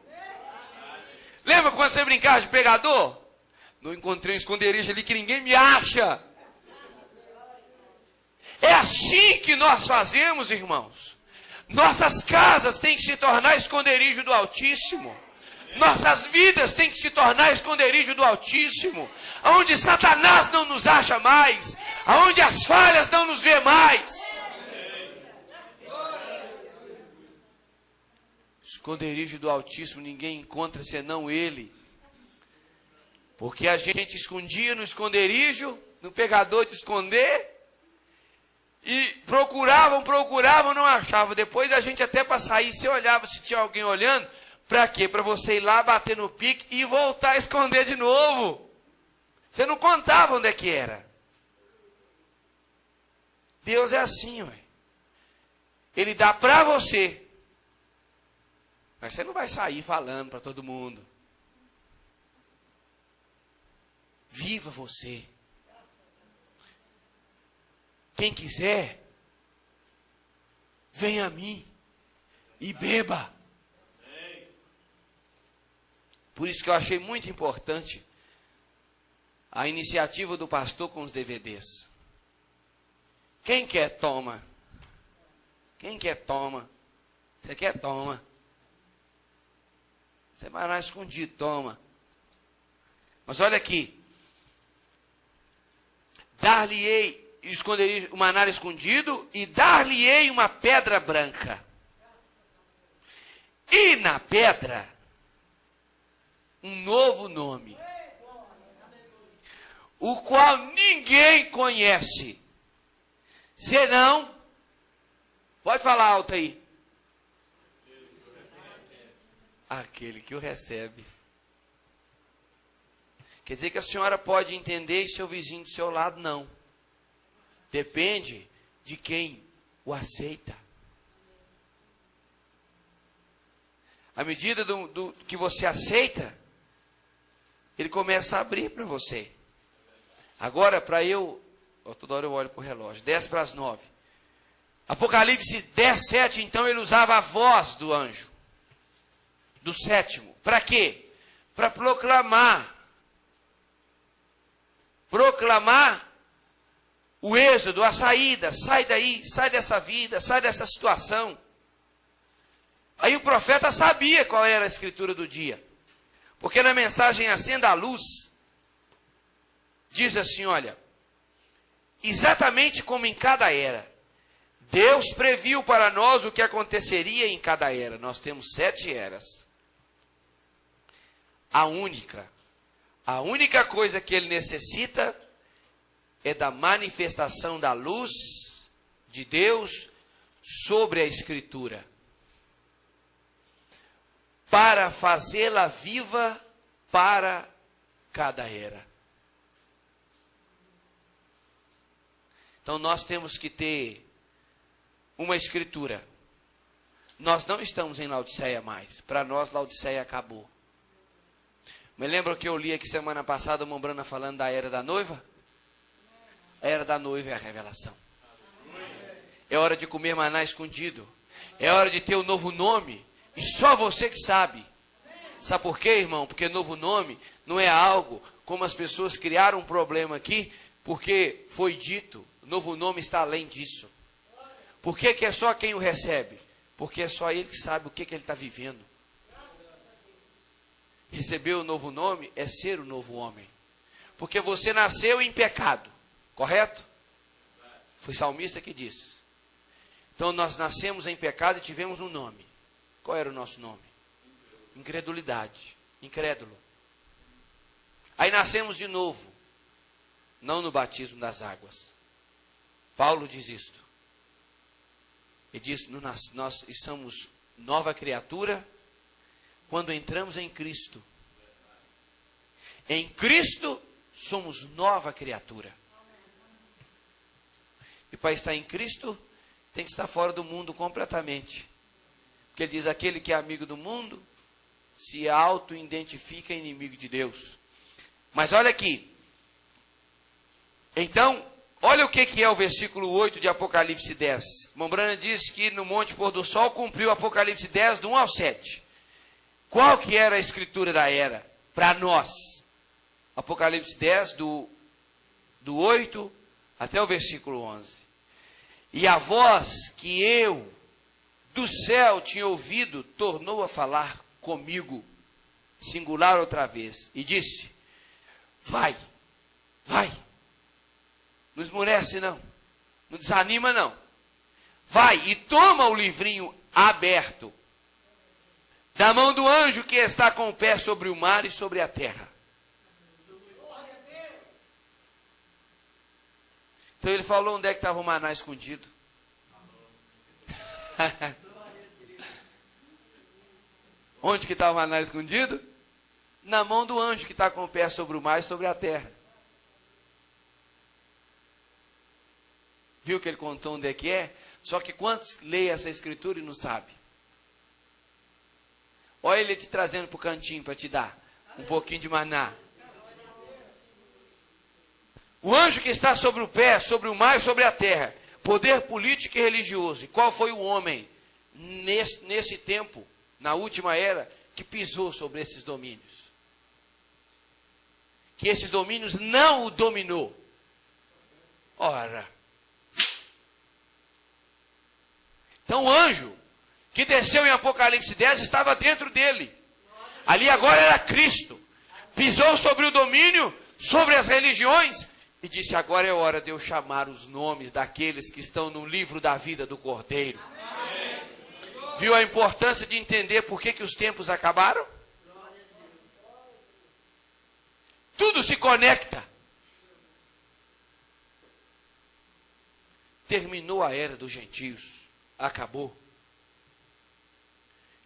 Lembra quando você brincava de pegador? Não encontrei um esconderijo ali que ninguém me acha. É assim que nós fazemos, irmãos. Nossas casas têm que se tornar esconderijo do Altíssimo. Nossas vidas têm que se tornar esconderijo do Altíssimo. Onde Satanás não nos acha mais. Onde as falhas não nos vê mais. Esconderijo do Altíssimo ninguém encontra senão Ele. Porque a gente escondia no esconderijo, no pegador de esconder, e procuravam, não achavam. Depois a gente até para sair, você olhava se tinha alguém olhando, para quê? Para você ir lá, bater no pique e voltar a esconder de novo. Você não contava onde é que era. Deus é assim, ué. Ele dá para você. Mas você não vai sair falando para todo mundo. Viva você. Quem quiser, venha a mim e beba. Por isso que eu achei muito importante a iniciativa do pastor com os DVDs. Quem quer, toma. Quem quer, toma. Você quer, toma. Você vai lá escondido, toma. Mas olha aqui. dar-lhe-ei o maná escondido, e dar-lhe-ei uma pedra branca. E na pedra, um novo nome, o qual ninguém conhece, senão, pode falar alto aí, aquele que o recebe. Quer dizer que a senhora pode entender e seu vizinho do seu lado não. Depende de quem o aceita. À medida do que você aceita, ele começa a abrir para você. Agora, toda hora eu olho para o relógio, 10:09. Apocalipse 10:7, então ele usava a voz do anjo, do sétimo. Para quê? Para proclamar o êxodo, a saída. Sai daí, sai dessa vida, sai dessa situação. Aí o profeta sabia qual era a escritura do dia. Porque na mensagem Acenda a Luz, diz assim, olha, exatamente como em cada era, Deus previu para nós o que aconteceria em cada era. Nós temos 7 eras. A única coisa que ele necessita é da manifestação da luz de Deus sobre a escritura, para fazê-la viva para cada era. Então nós temos que ter uma escritura. Nós não estamos em Laodiceia mais. Para nós, Laodiceia acabou. Me lembra que eu li aqui semana passada o Mombrana falando da era da noiva? A era da noiva é a revelação. É hora de comer maná escondido. É hora de ter um novo nome. E só você que sabe. Sabe por quê, irmão? Porque novo nome não é algo como as pessoas criaram um problema aqui, porque foi dito, novo nome está além disso. Por que é só quem o recebe? Porque é só ele que sabe o que ele está vivendo. Receber o novo nome é ser o novo homem. Porque você nasceu em pecado, correto? Foi salmista que disse. Então nós nascemos em pecado e tivemos um nome. Qual era o nosso nome? Incredulidade. Incrédulo. Aí nascemos de novo. Não no batismo das águas. Paulo diz isto. Ele diz, nós somos nova criatura quando entramos em Cristo. Em Cristo somos nova criatura. E para estar em Cristo, tem que estar fora do mundo completamente. Porque ele diz, aquele que é amigo do mundo, se auto-identifica inimigo de Deus. Mas olha aqui. Então, olha o que é o versículo 8 de Apocalipse 10. Mombrana diz que no Monte Pôr do Sol cumpriu Apocalipse 10, do 1 ao 7. Qual que era a escritura da era? Para nós. Apocalipse 10, do 8 até o versículo 11. E a voz que eu do céu tinha ouvido, tornou a falar comigo, singular outra vez, e disse, vai, não esmurece não desanima não, vai e toma o livrinho aberto, da mão do anjo que está com o pé sobre o mar e sobre a terra. Então ele falou onde é que estava o maná escondido. Onde que estava o maná escondido? Na mão do anjo que está com o pé sobre o mar e sobre a terra. Viu que ele contou onde é que é? Só que quantos leem essa escritura e não sabe? Olha ele te trazendo para o cantinho para te dar um pouquinho de maná. O anjo que está sobre o pé, sobre o mar e sobre a terra. Poder político e religioso. E qual foi o homem nesse tempo, na última era, que pisou sobre esses domínios? Que esses domínios não o dominou. Ora. Então o anjo que desceu em Apocalipse 10 estava dentro dele. Ali agora era Cristo. Pisou sobre o domínio, sobre as religiões e disse: agora é hora de eu chamar os nomes daqueles que estão no livro da vida do Cordeiro. Viu a importância de entender por que os tempos acabaram? Tudo se conecta. Terminou a era dos gentios. Acabou.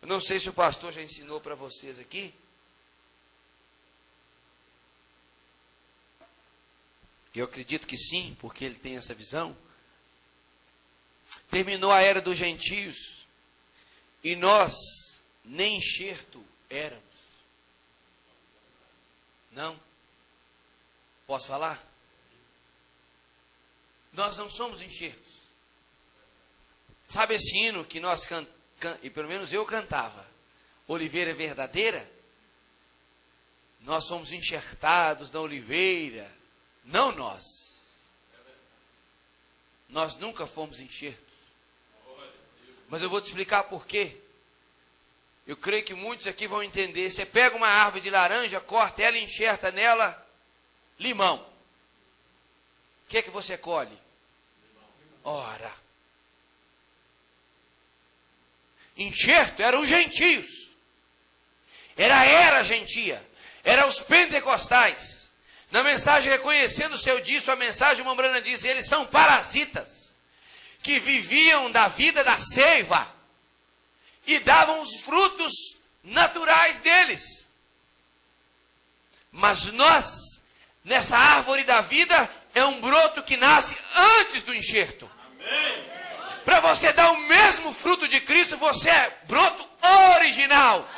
Eu não sei se o pastor já ensinou para vocês aqui. Eu acredito que sim, porque ele tem essa visão. Terminou a era dos gentios. E nós nem enxerto éramos. Não? Posso falar? Nós não somos enxertos. Sabe esse hino que nós e pelo menos eu cantava? Oliveira verdadeira? Nós somos enxertados na oliveira. Não nós. Nós nunca fomos enxertos. Mas eu vou te explicar por quê. Eu creio que muitos aqui vão entender. Você pega uma árvore de laranja, corta ela e enxerta nela limão. O que é que você colhe? Ora. Enxerto eram os gentios. Era a era gentia. Era os pentecostais. Na mensagem reconhecendo o seu disso, a mensagem Mombrana diz: eles são parasitas que viviam da vida da seiva e davam os frutos naturais deles. Mas nós, nessa árvore da vida, é um broto que nasce antes do enxerto. Para você dar o mesmo fruto de Cristo, você é broto original.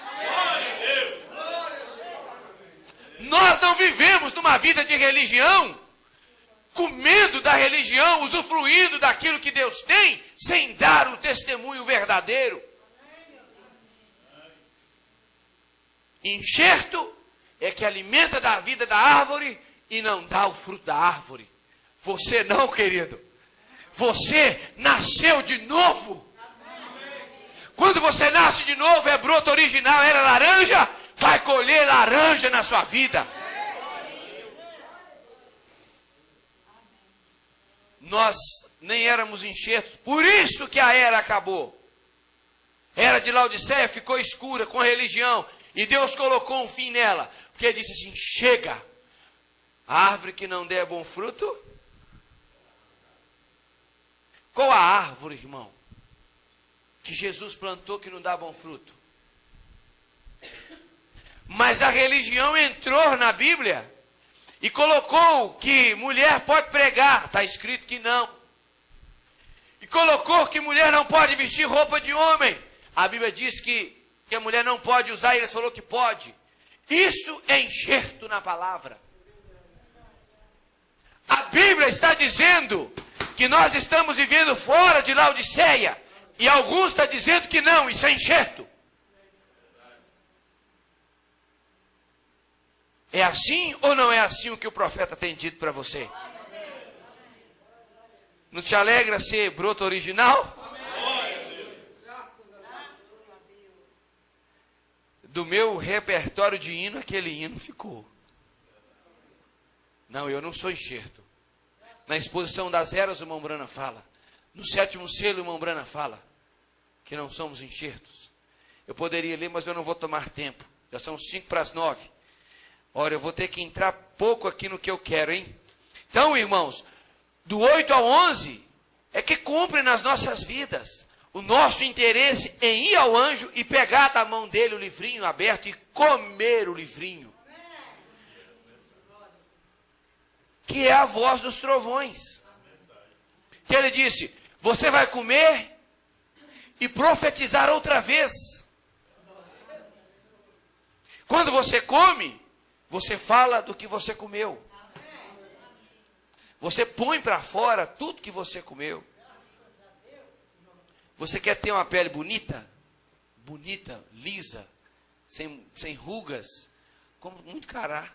Nós não vivemos numa vida de religião, comendo da religião, usufruindo daquilo que Deus tem, sem dar o testemunho verdadeiro. Enxerto é que alimenta da vida da árvore e não dá o fruto da árvore. Você não, querido. Você nasceu de novo. Quando você nasce de novo, é broto original, era laranja, vai colher laranja na sua vida. Nós nem éramos enxertos, por isso que a era acabou. A era de Laodiceia ficou escura com a religião, e Deus colocou um fim nela, porque ele disse assim: chega, a árvore que não der bom fruto. Qual a árvore, irmão, que Jesus plantou que não dá bom fruto? Mas a religião entrou na Bíblia e colocou que mulher pode pregar. Está escrito que não. E colocou que mulher não pode vestir roupa de homem. A Bíblia diz que a mulher não pode usar, e ele falou que pode. Isso é enxerto na palavra. A Bíblia está dizendo que nós estamos vivendo fora de Laodiceia. E alguns estão dizendo que não, isso é enxerto. É assim ou não é assim o que o profeta tem dito para você? Não te alegra ser broto original? Do meu repertório de hino, aquele hino ficou. Não, eu não sou enxerto. Na exposição das eras, o Mombrana fala. No 7º selo, o Mombrana fala que não somos enxertos. Eu poderia ler, mas eu não vou tomar tempo. Já são 8:55. Ora, eu vou ter que entrar pouco aqui no que eu quero, hein? Então, irmãos, do 8 ao 11 é que cumpre nas nossas vidas o nosso interesse em ir ao anjo e pegar da mão dele o livrinho aberto e comer o livrinho. Que é a voz dos trovões. Que ele disse: você vai comer e profetizar outra vez. Quando você come, você fala do que você comeu. Você põe para fora tudo que você comeu. Você quer ter uma pele bonita? Bonita, lisa, sem rugas, como muito cará.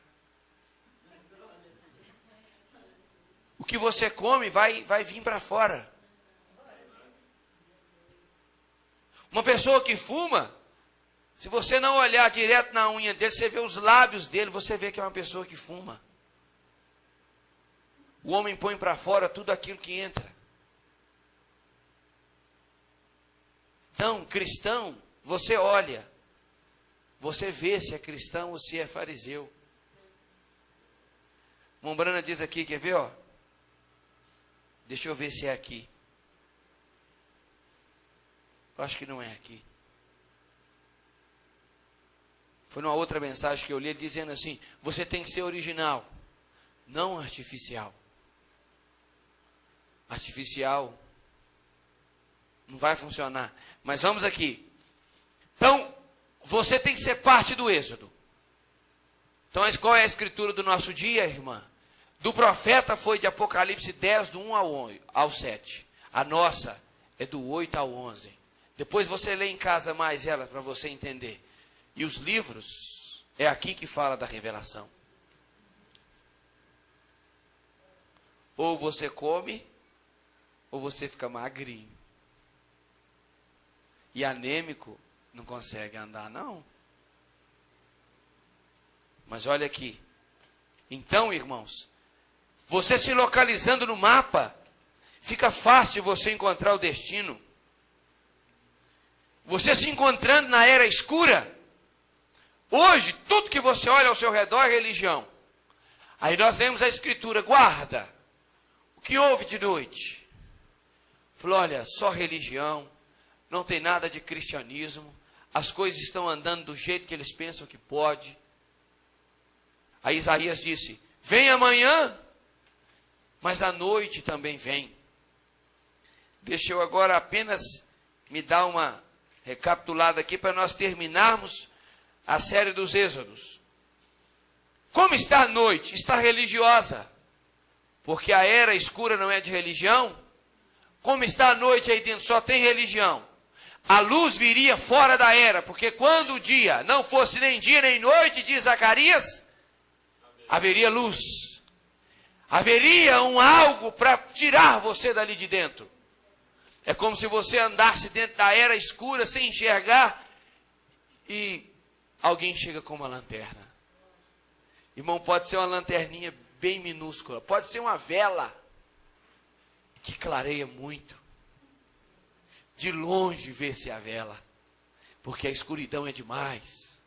O que você come vai vir para fora. Uma pessoa que fuma, se você não olhar direto na unha dele, você vê os lábios dele, você vê que é uma pessoa que fuma. O homem põe para fora tudo aquilo que entra. Então, cristão, você olha, você vê se é cristão ou se é fariseu. Mombrana diz aqui, quer ver, ó? Deixa eu ver se é aqui. Eu acho que não é aqui. Foi numa outra mensagem que eu li, ele dizendo assim: você tem que ser original, não artificial. Artificial não vai funcionar. Mas vamos aqui. Então, você tem que ser parte do êxodo. Então, qual é a escritura do nosso dia, irmã? Do profeta foi de Apocalipse 10, do 1 ao 7. A nossa é do 8 ao 11. Depois você lê em casa mais ela para você entender. E os livros, é aqui que fala da revelação. Ou você come, ou você fica magrinho. E anêmico não consegue andar, não. Mas olha aqui. Então, irmãos, você se localizando no mapa, fica fácil você encontrar o destino. Você se encontrando na era escura. Hoje, tudo que você olha ao seu redor é religião. Aí nós lemos a escritura: guarda, o que houve de noite? Falou, olha, só religião, não tem nada de cristianismo, as coisas estão andando do jeito que eles pensam que pode. Aí Isaías disse: vem amanhã, mas a noite também vem. Deixa eu agora apenas me dar uma recapitulada aqui para nós terminarmos a série dos Êxodos. Como está a noite? Está religiosa, porque a era escura não é de religião. Como está a noite aí dentro? Só tem religião. A luz viria fora da era, porque quando o dia não fosse nem dia nem noite, diz Zacarias, haveria luz. Haveria algo para tirar você dali de dentro. É como se você andasse dentro da era escura sem enxergar e alguém chega com uma lanterna. Irmão, pode ser uma lanterninha bem minúscula, pode ser uma vela que clareia muito. De longe vê-se a vela, porque a escuridão é demais.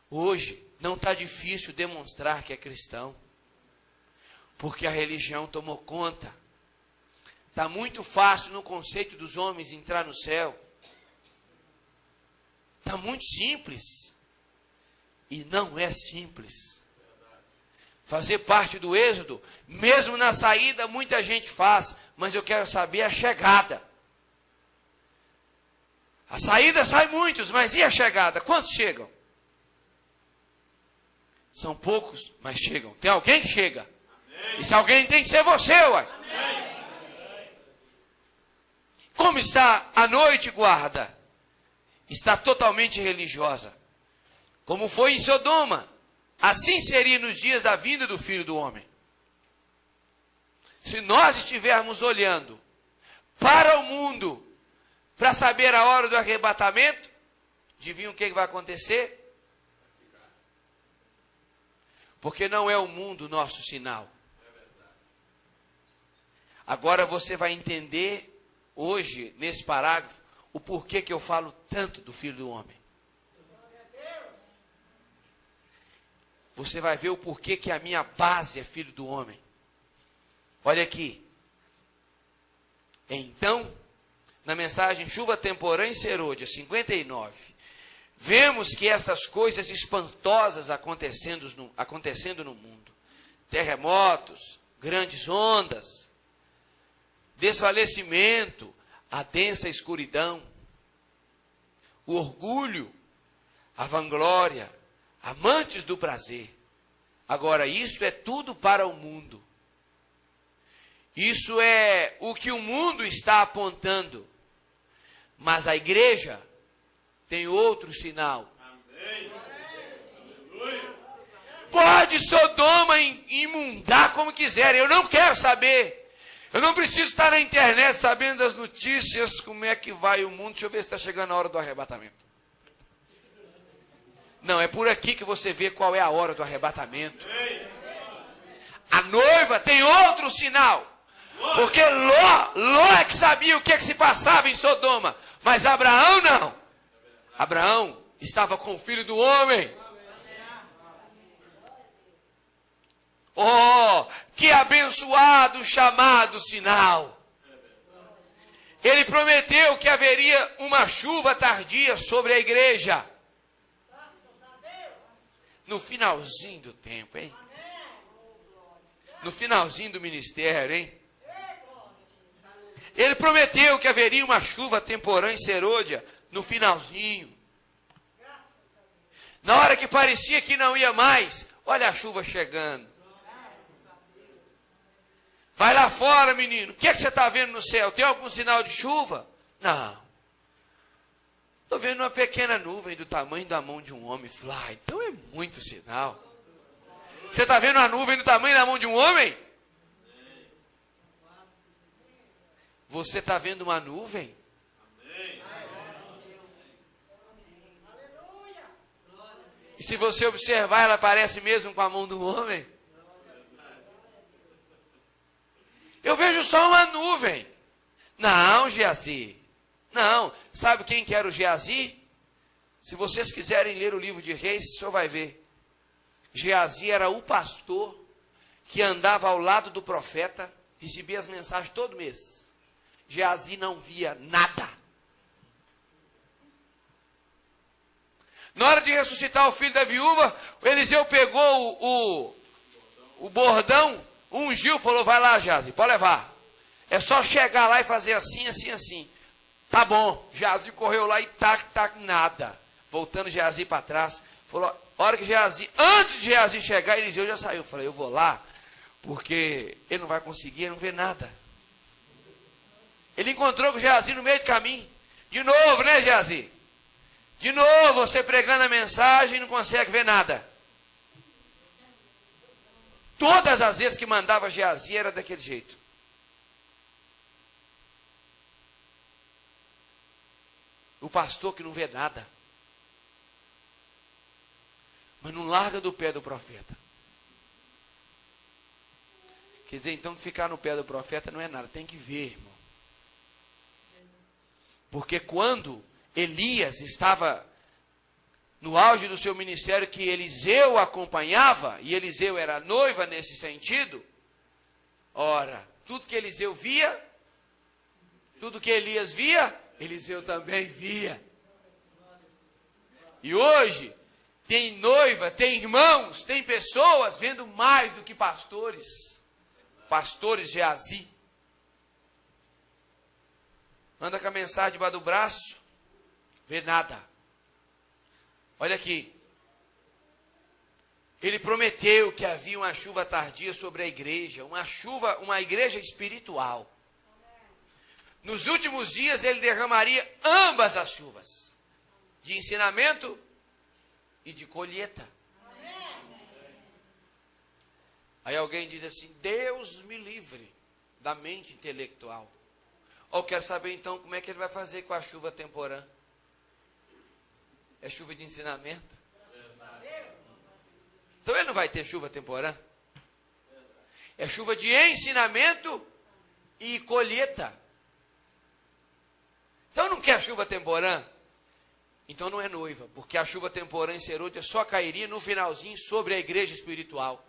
Hoje não está difícil demonstrar que é cristão, porque a religião tomou conta. Está muito fácil no conceito dos homens entrar no céu. Está muito simples. E não é simples. Fazer parte do êxodo, mesmo na saída, muita gente faz, mas eu quero saber a chegada. A saída sai muitos, mas e a chegada? Quantos chegam? São poucos, mas chegam. Tem alguém que chega. Amém. E se alguém tem que ser você, ué. Amém. Como está a noite, guarda? Está totalmente religiosa. Como foi em Sodoma, assim seria nos dias da vinda do Filho do Homem. Se nós estivermos olhando para o mundo, para saber a hora do arrebatamento, adivinha o que vai acontecer? Porque não é o mundo o nosso sinal. Agora você vai entender hoje, nesse parágrafo, o porquê que eu falo tanto do Filho do Homem. Você vai ver o porquê que a minha base é Filho do Homem. Olha aqui. Então, na mensagem Chuva Temporã em Serôdia 59, vemos que estas coisas espantosas acontecendo no mundo. Terremotos, grandes ondas, desfalecimento, a densa escuridão, o orgulho, a vanglória, amantes do prazer. Agora, isso é tudo para o mundo. Isso é o que o mundo está apontando. Mas a igreja tem outro sinal. Amém. Pode Sodoma imundar como quiser. Eu não quero saber. Eu não preciso estar na internet sabendo das notícias, como é que vai o mundo. Deixa eu ver se está chegando a hora do arrebatamento. Não, é por aqui que você vê qual é a hora do arrebatamento. A noiva tem outro sinal. Porque Ló é que sabia o que se passava em Sodoma. Mas Abraão não. Abraão estava com o filho do homem. Oh, que abençoado chamado sinal. Ele prometeu que haveria uma chuva tardia sobre a igreja. No finalzinho do tempo, hein? No finalzinho do ministério, hein? Ele prometeu que haveria uma chuva temporã em Serôdia no finalzinho. Na hora que parecia que não ia mais, olha a chuva chegando. Vai lá fora, menino. O que é que você está vendo no céu? Tem algum sinal de chuva? Não. Estou vendo uma pequena nuvem do tamanho da mão de um homem. Falei, então é muito sinal. Você está vendo uma nuvem do tamanho da mão de um homem? Você está vendo uma nuvem? E se você observar, ela parece mesmo com a mão do homem? Eu vejo só uma nuvem. Não, Geazi. Não. Sabe quem que era o Geazi? Se vocês quiserem ler o livro de Reis, o senhor vai ver. Geazi era o pastor que andava ao lado do profeta, recebia as mensagens todo mês. Geazi não via nada. Na hora de ressuscitar o filho da viúva, o Eliseu pegou o bordão, ungiu, falou, vai lá, Geazi, pode levar. É só chegar lá e fazer assim, assim, assim. Tá bom. Geazi correu lá e tac, nada. Voltando Geazi para trás, falou, hora que antes de Geazi chegar, Eliseu já saiu. Falei, eu vou lá, porque ele não vai conseguir, ele não vê nada. Ele encontrou com Geazi no meio do caminho. De novo, né, Geazi? De novo, você pregando a mensagem e não consegue ver nada. Todas as vezes que mandava Geazi era daquele jeito. O pastor que não vê nada. Mas não larga do pé do profeta. Quer dizer, então, que ficar no pé do profeta não é nada. Tem que ver, irmão. Porque quando Elias estava no auge do seu ministério, que Eliseu acompanhava, e Eliseu era noiva nesse sentido, ora, tudo que Eliseu via, tudo que Elias via, Eliseu também via. E hoje, tem noiva, tem irmãos, tem pessoas vendo mais do que pastores. Pastores Geazi. Anda com a mensagem debaixo do braço, vê nada. Olha aqui. Ele prometeu que havia uma chuva tardia sobre a igreja, uma igreja espiritual. Nos últimos dias ele derramaria ambas as chuvas, de ensinamento e de colheita. Aí alguém diz assim, Deus me livre da mente intelectual. Ou quer saber então como é que ele vai fazer com a chuva temporã? É chuva de ensinamento? Então ele não vai ter chuva temporã? É chuva de ensinamento e colheita. Então não quer chuva temporã? Então não é noiva, porque a chuva temporã em Serôdia só cairia no finalzinho sobre a igreja espiritual.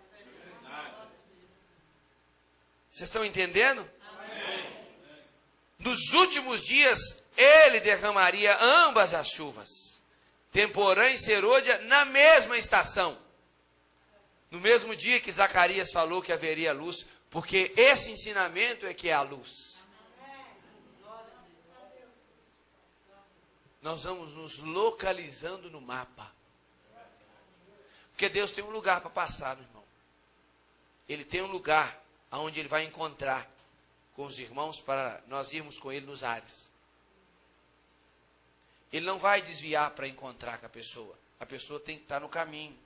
Vocês estão entendendo? Amém. Nos últimos dias, ele derramaria ambas as chuvas, temporã e Serôdia, na mesma estação. No mesmo dia que Zacarias falou que haveria luz, porque esse ensinamento é que é a luz. Nós vamos nos localizando no mapa. Porque Deus tem um lugar para passar, meu irmão. Ele tem um lugar onde ele vai encontrar com os irmãos para nós irmos com ele nos ares. Ele não vai desviar para encontrar com a pessoa. A pessoa tem que estar no caminho.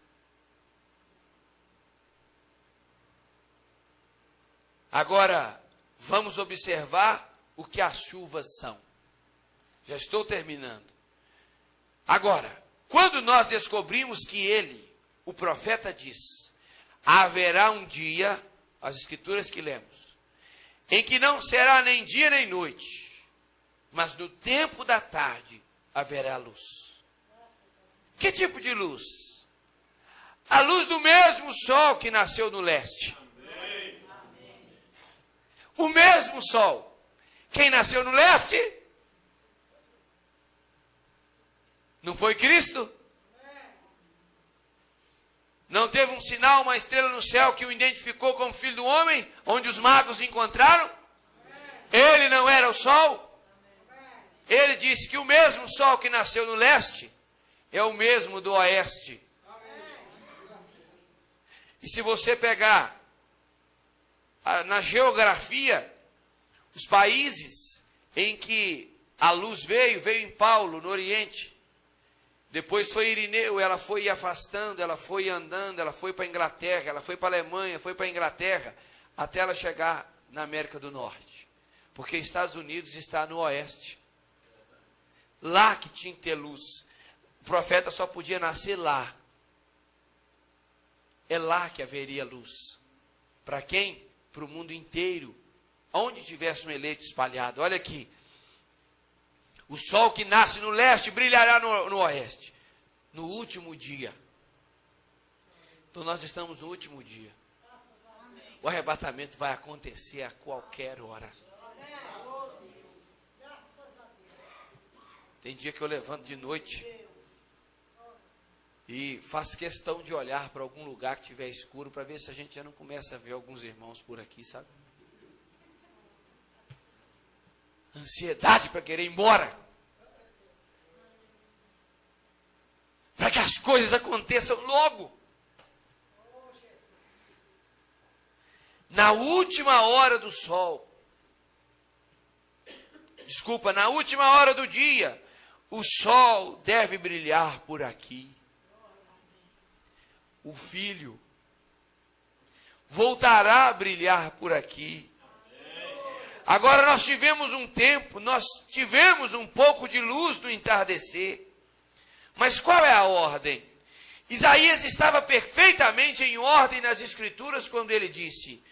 Agora, vamos observar o que as chuvas são. Já estou terminando. Agora, quando nós descobrimos que ele, o profeta, diz, haverá um dia as escrituras que lemos, em que não será nem dia nem noite, mas no tempo da tarde haverá luz. Que tipo de luz? A luz do mesmo sol que nasceu no leste. O mesmo sol. Quem nasceu no leste? Não foi Cristo? Não teve um sinal, uma estrela no céu que o identificou como filho do homem, onde os magos encontraram? Ele não era o sol? Ele disse que o mesmo sol que nasceu no leste é o mesmo do oeste. E se você pegar na geografia, os países em que a luz veio em Paulo, no Oriente. Depois foi Irineu, ela foi afastando, ela foi andando, ela foi para a Inglaterra, ela foi para a Alemanha, foi para a Inglaterra, até ela chegar na América do Norte. Porque Estados Unidos está no oeste. Lá que tinha que ter luz. O profeta só podia nascer lá. É lá que haveria luz. Para quem? Para o mundo inteiro. Onde tivesse um eleito espalhado. Olha aqui. O sol que nasce no leste brilhará no oeste. No último dia. Então nós estamos no último dia. O arrebatamento vai acontecer a qualquer hora. Tem dia que eu levanto de noite e faço questão de olhar para algum lugar que estiver escuro para ver se a gente já não começa a ver alguns irmãos por aqui, sabe? Ansiedade para querer ir embora. Para que as coisas aconteçam logo. Na última hora do sol. Desculpa, na última hora do dia, o sol deve brilhar por aqui. O Filho voltará a brilhar por aqui. Agora nós tivemos um tempo, nós tivemos um pouco de luz no entardecer. Mas qual é a ordem? Isaías estava perfeitamente em ordem nas Escrituras quando ele disse: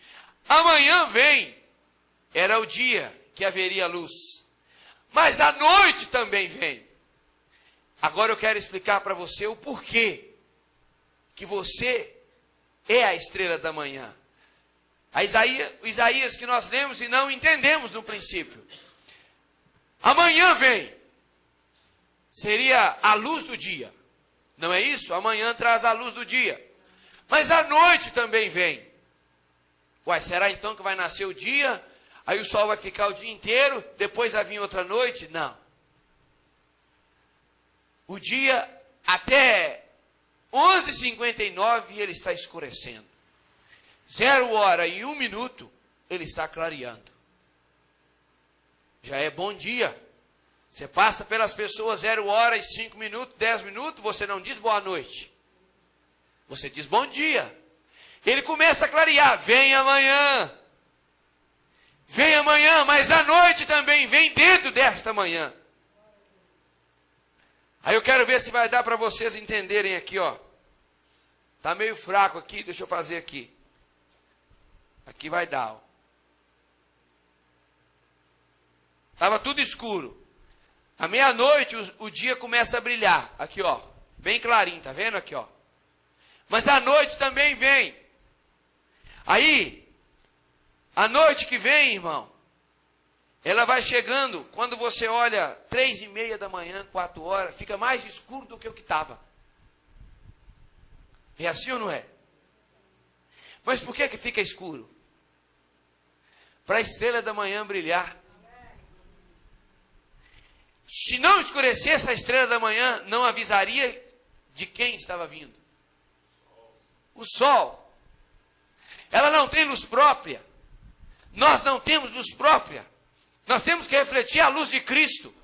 amanhã vem, era o dia que haveria luz. Mas a noite também vem. Agora eu quero explicar para você o porquê que você é a estrela da manhã. Isaías que nós lemos e não entendemos no princípio. Amanhã vem. Seria a luz do dia. Não é isso? Amanhã traz a luz do dia. Mas a noite também vem. Uai, será então que vai nascer o dia? Aí o sol vai ficar o dia inteiro, depois vai vir outra noite? Não. O dia até 11h59 ele está escurecendo. 0h01 ele está clareando. Já é bom dia. Você passa pelas pessoas 0h05, 10 minutos, você não diz boa noite. Você diz bom dia. Ele começa a clarear, vem amanhã. Vem amanhã, mas a noite também vem dentro desta manhã. Aí eu quero ver se vai dar para vocês entenderem aqui, ó. Tá meio fraco aqui, deixa eu fazer aqui. Aqui vai dar, ó. Estava tudo escuro. À meia-noite o dia começa a brilhar. Aqui, ó. Bem clarinho, tá vendo aqui, ó. Mas a noite também vem. Aí, a noite que vem, irmão, ela vai chegando, quando você olha 3h30 da manhã, 4 horas, fica mais escuro do que o que estava. É assim ou não é? Mas por que fica escuro? Para a estrela da manhã brilhar. Se não escurecesse a estrela da manhã, não avisaria de quem estava vindo. O sol. Ela não tem luz própria. Nós não temos luz própria. Nós temos que refletir a luz de Cristo.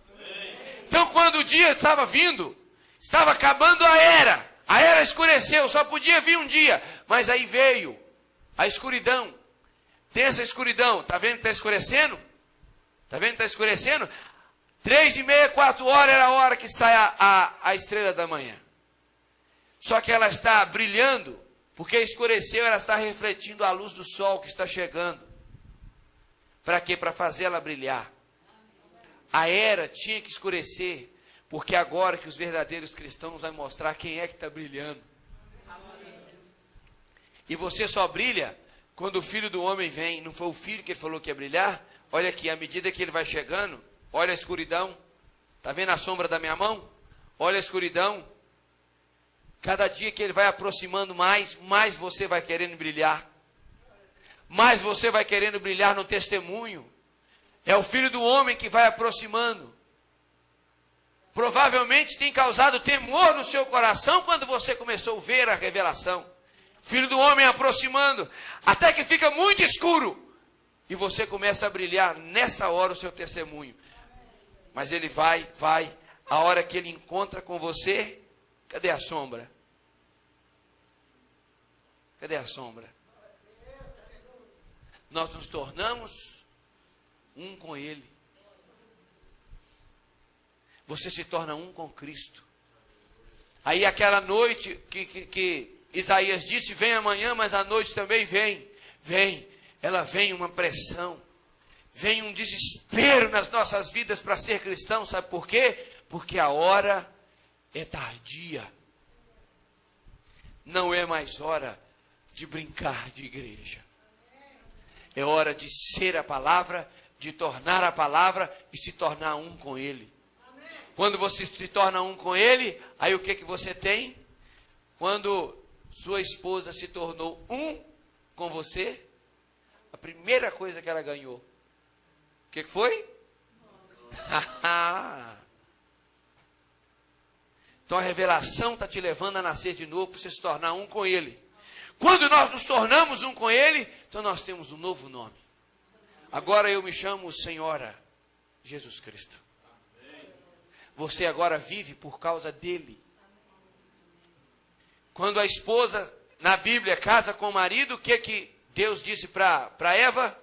Então, quando o dia estava vindo, estava acabando a era escureceu, só podia vir um dia. Mas aí veio a escuridão. Tem essa escuridão. Está vendo que está escurecendo? Está vendo que está escurecendo? 3h30, 4 horas era a hora que sai a estrela da manhã. Só que ela está brilhando Porque escureceu, ela está refletindo a luz do sol que está chegando. Para quê? Para fazê-la brilhar. A era tinha que escurecer, porque agora que os verdadeiros cristãos vão mostrar quem é que está brilhando. E você só brilha quando o Filho do Homem vem. Não foi o Filho que ele falou que ia brilhar? Olha aqui, à medida que ele vai chegando, olha a escuridão. Está vendo a sombra da minha mão? Olha a escuridão. Cada dia que ele vai aproximando mais você vai querendo brilhar. Mais você vai querendo brilhar no testemunho. É o Filho do Homem que vai aproximando. Provavelmente tem causado temor no seu coração quando você começou a ver a revelação. Filho do Homem aproximando, até que fica muito escuro. E você começa a brilhar nessa hora o seu testemunho. Mas ele vai. A hora que ele encontra com você, cadê a sombra? Cadê a sombra? Nós nos tornamos um com ele. Você se torna um com Cristo. Aí aquela noite que Isaías disse, vem amanhã, mas a noite também vem. Ela vem uma pressão. Vem um desespero nas nossas vidas para ser cristão. Sabe por quê? Porque a hora é tardia. Não é mais hora de brincar de igreja. É hora de ser a palavra, de tornar a palavra e se tornar um com ele. Quando você se torna um com ele, aí o que você tem? Quando sua esposa se tornou um com você, a primeira coisa que ela ganhou, o que foi? Então a revelação está te levando a nascer de novo, para você se tornar um com ele. Quando nós nos tornamos um com ele, então nós temos um novo nome. Agora eu me chamo Senhora Jesus Cristo. Você agora vive por causa dele. Quando a esposa, na Bíblia, casa com o marido, o que Deus disse para Eva?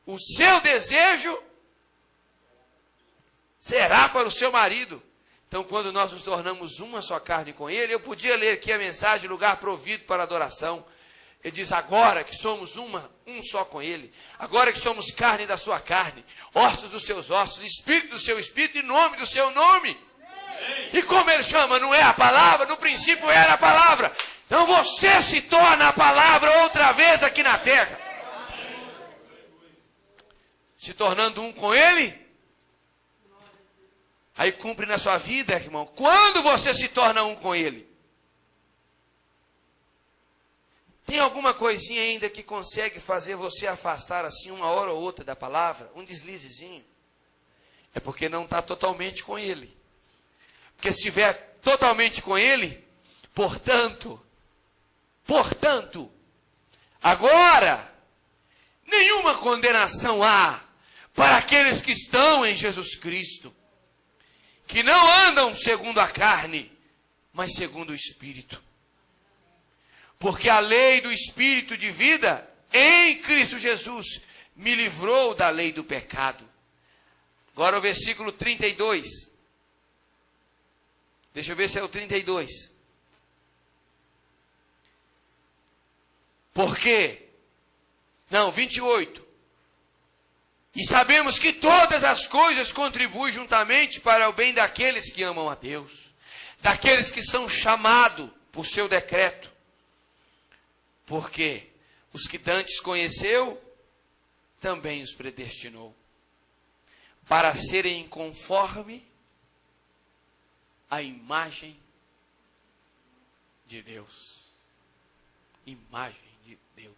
O seu desejo será para o seu marido. Então, quando nós nos tornamos uma só carne com ele, eu podia ler aqui a mensagem, lugar provido para adoração. Ele diz, agora que somos um só com ele, agora que somos carne da sua carne, ossos dos seus ossos, espírito do seu espírito e nome do seu nome. E como ele chama, não é a palavra? No princípio era a palavra. Então você se torna a palavra outra vez aqui na terra. Se tornando um com ele, aí cumpre na sua vida, irmão. Quando você se torna um com ele, tem alguma coisinha ainda que consegue fazer você afastar assim uma hora ou outra da palavra? Um deslizezinho? É porque não está totalmente com ele. Porque se estiver totalmente com ele, portanto, agora, nenhuma condenação há para aqueles que estão em Jesus Cristo, que não andam segundo a carne, mas segundo o Espírito. Porque a lei do Espírito de vida em Cristo Jesus me livrou da lei do pecado. Agora o versículo 32. Deixa eu ver se é o 32. Por quê? Não, 28. E sabemos que todas as coisas contribuem juntamente para o bem daqueles que amam a Deus, daqueles que são chamados por seu decreto. Porque os que dantes conheceu, também os predestinou, para serem conforme a imagem de Deus. Imagem de Deus.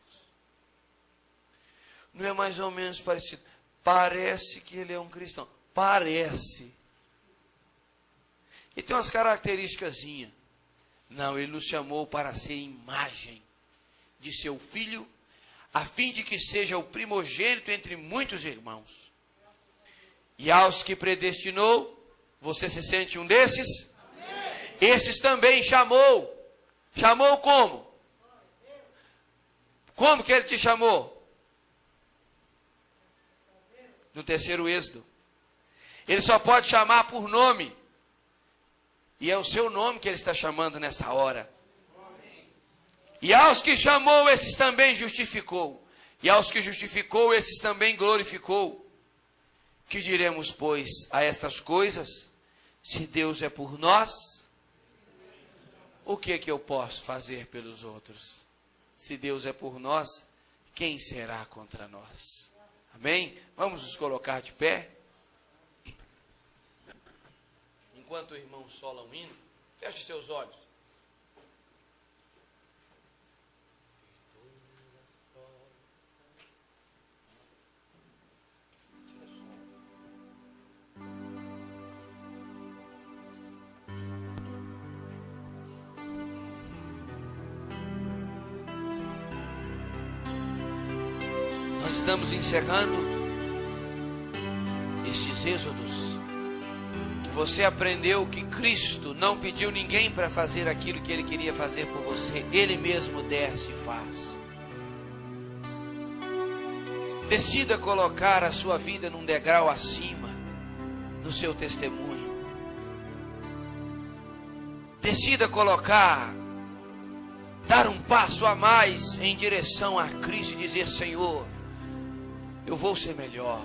Não é mais ou menos parecido? Parece que ele é um cristão. Parece. E tem umas características. Não, ele nos chamou para ser imagem de seu filho, a fim de que seja o primogênito entre muitos irmãos. E aos que predestinou, você se sente um desses? Amém. Esses também chamou. Chamou como? Como que ele te chamou? No terceiro Êxodo. Ele só pode chamar por nome. E é o seu nome que ele está chamando nessa hora. E aos que chamou, esses também justificou. E aos que justificou, esses também glorificou. Que diremos, pois, a estas coisas? Se Deus é por nós, o que é que eu posso fazer pelos outros? Se Deus é por nós, quem será contra nós? Amém? Vamos nos colocar de pé. Enquanto o irmão sola um hino, feche seus olhos. Nós estamos encerrando estes êxodos. Que você aprendeu que Cristo não pediu ninguém para fazer aquilo que Ele queria fazer por você. Ele mesmo desce e faz. Decida colocar a sua vida num degrau acima, no seu testemunho. Decida dar um passo a mais em direção a Cristo e dizer: Senhor, eu vou ser melhor,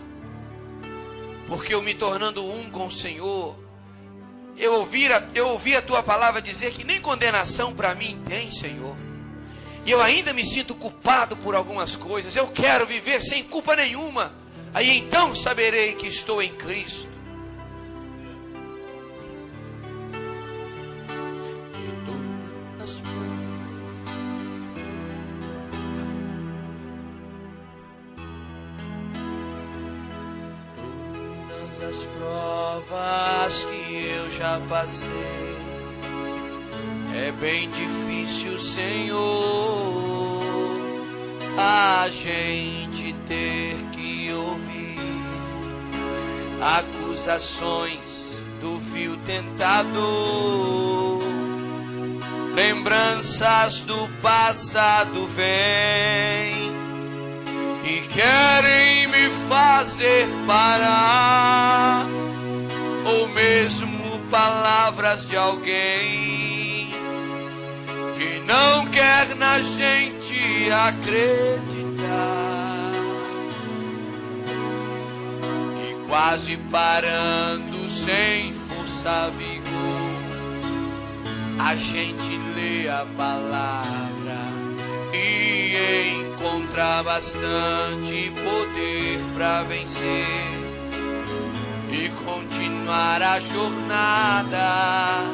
porque eu me tornando um com o Senhor, eu ouvi a tua palavra dizer que nem condenação para mim tem, Senhor, e eu ainda me sinto culpado por algumas coisas. Eu quero viver sem culpa nenhuma, aí então saberei que estou em Cristo. As provas que eu já passei, é bem difícil, Senhor, a gente ter que ouvir acusações do vil tentador. Lembranças do passado vêm e querem me fazer parar, ou mesmo palavras de alguém que não quer na gente acreditar, e quase parando sem força, vigor, a gente lê a palavra e encontra bastante poder para vencer e continuar a jornada,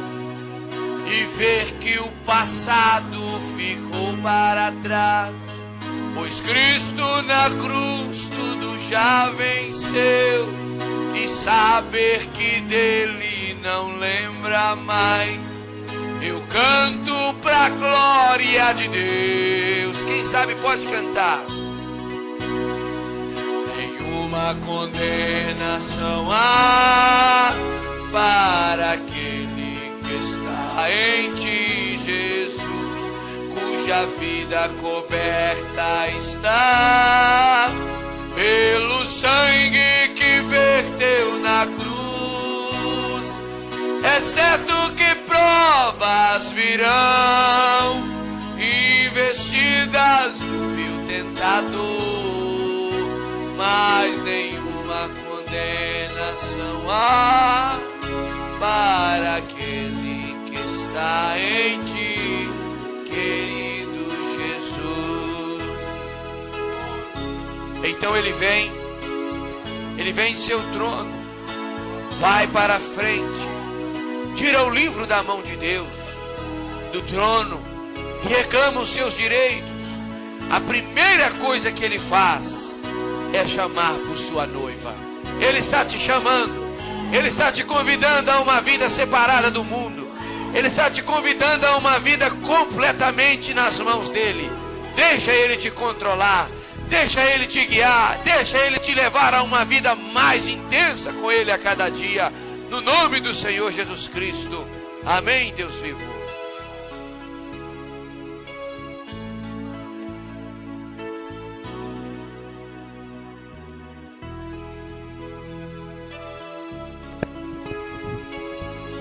e ver que o passado ficou para trás, pois Cristo na cruz tudo já venceu, e saber que dele não lembra mais. Eu canto pra glória de Deus. Quem sabe pode cantar. Nenhuma condenação há para aquele que está em ti, Jesus, cuja vida coberta está pelo sangue que verteu na cruz. Exceto que provas virão, investidas do vil tentador, mas nenhuma condenação há para aquele que está em ti, querido Jesus. Então ele vem de seu trono, vai para a frente, tira o livro da mão de Deus, do trono, e reclama os seus direitos. A primeira coisa que ele faz é chamar por sua noiva. Ele está te chamando, ele está te convidando a uma vida separada do mundo, ele está te convidando a uma vida completamente nas mãos dele. Deixa ele te controlar, deixa ele te guiar, deixa ele te levar a uma vida mais intensa com ele a cada dia. No nome do Senhor Jesus Cristo. Amém, Deus vivo.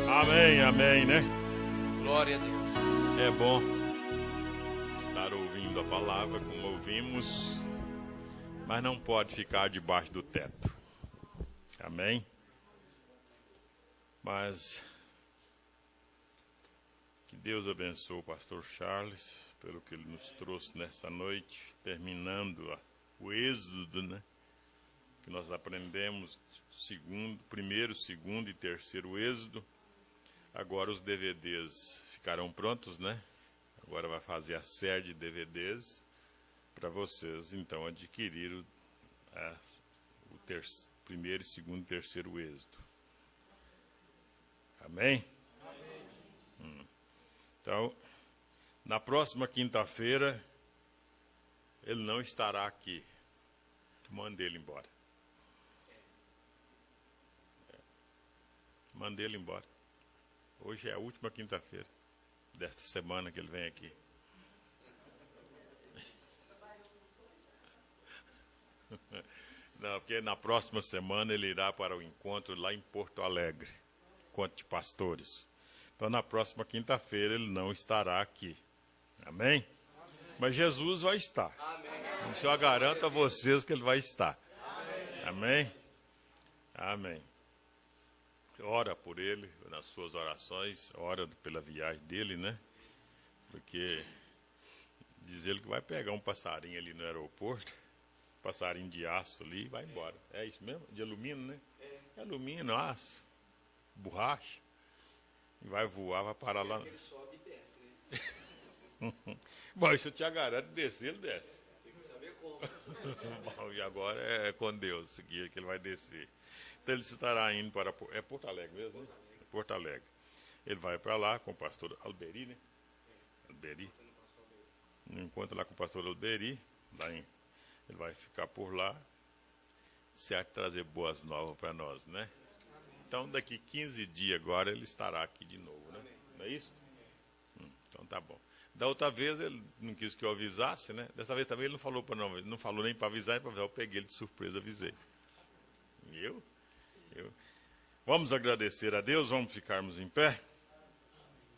Amém, amém, né? Glória a Deus. É bom estar ouvindo a palavra como ouvimos, mas não pode ficar debaixo do teto. Amém? Mas que Deus abençoe o pastor Charles pelo que ele nos trouxe nessa noite, terminando o êxodo, né? Que nós aprendemos primeiro, segundo e terceiro êxodo. Agora os DVDs ficarão prontos, né? Agora vai fazer a série de DVDs para vocês, então, adquirir o primeiro, segundo e terceiro êxodo. Amém? Amém. Então, na próxima quinta-feira, ele não estará aqui. Mande ele embora. Mande ele embora. Hoje é a última quinta-feira desta semana que ele vem aqui. Não, porque na próxima semana ele irá para o encontro lá em Porto Alegre, encontro de pastores. Então na próxima quinta-feira ele não estará aqui. Amém? Mas Jesus vai estar. Isso eu garanto a vocês que ele vai estar. Amém? Amém. Ora por ele, nas suas orações, ora pela viagem dele, né? Porque diz ele que vai pegar um passarinho ali no aeroporto, passarinho de aço ali e vai embora. É isso mesmo? De alumínio, né? É alumínio, aço, borracha. E vai voar, vai parar lá. Ele sobe e desce, né? Bom, isso eu te garanto, descer ele desce. Tem que saber como. Bom, e agora é com Deus que ele vai descer. Então ele estará indo para... É Porto Alegre mesmo, né? É Porto Alegre. Ele vai para lá com o pastor Alberi, né? Alberi. Encontra lá com o pastor Alberi. Ele vai ficar por lá. Certo, trazer boas novas para nós, né? Então daqui 15 dias agora ele estará aqui de novo, né? Não é isso? Então tá bom. Da outra vez ele não quis que eu avisasse, né? Dessa vez também ele não falou para não falou nem para avisar, nem para avisar. Eu peguei ele de surpresa, avisei. Eu? Vamos agradecer a Deus, vamos ficarmos em pé.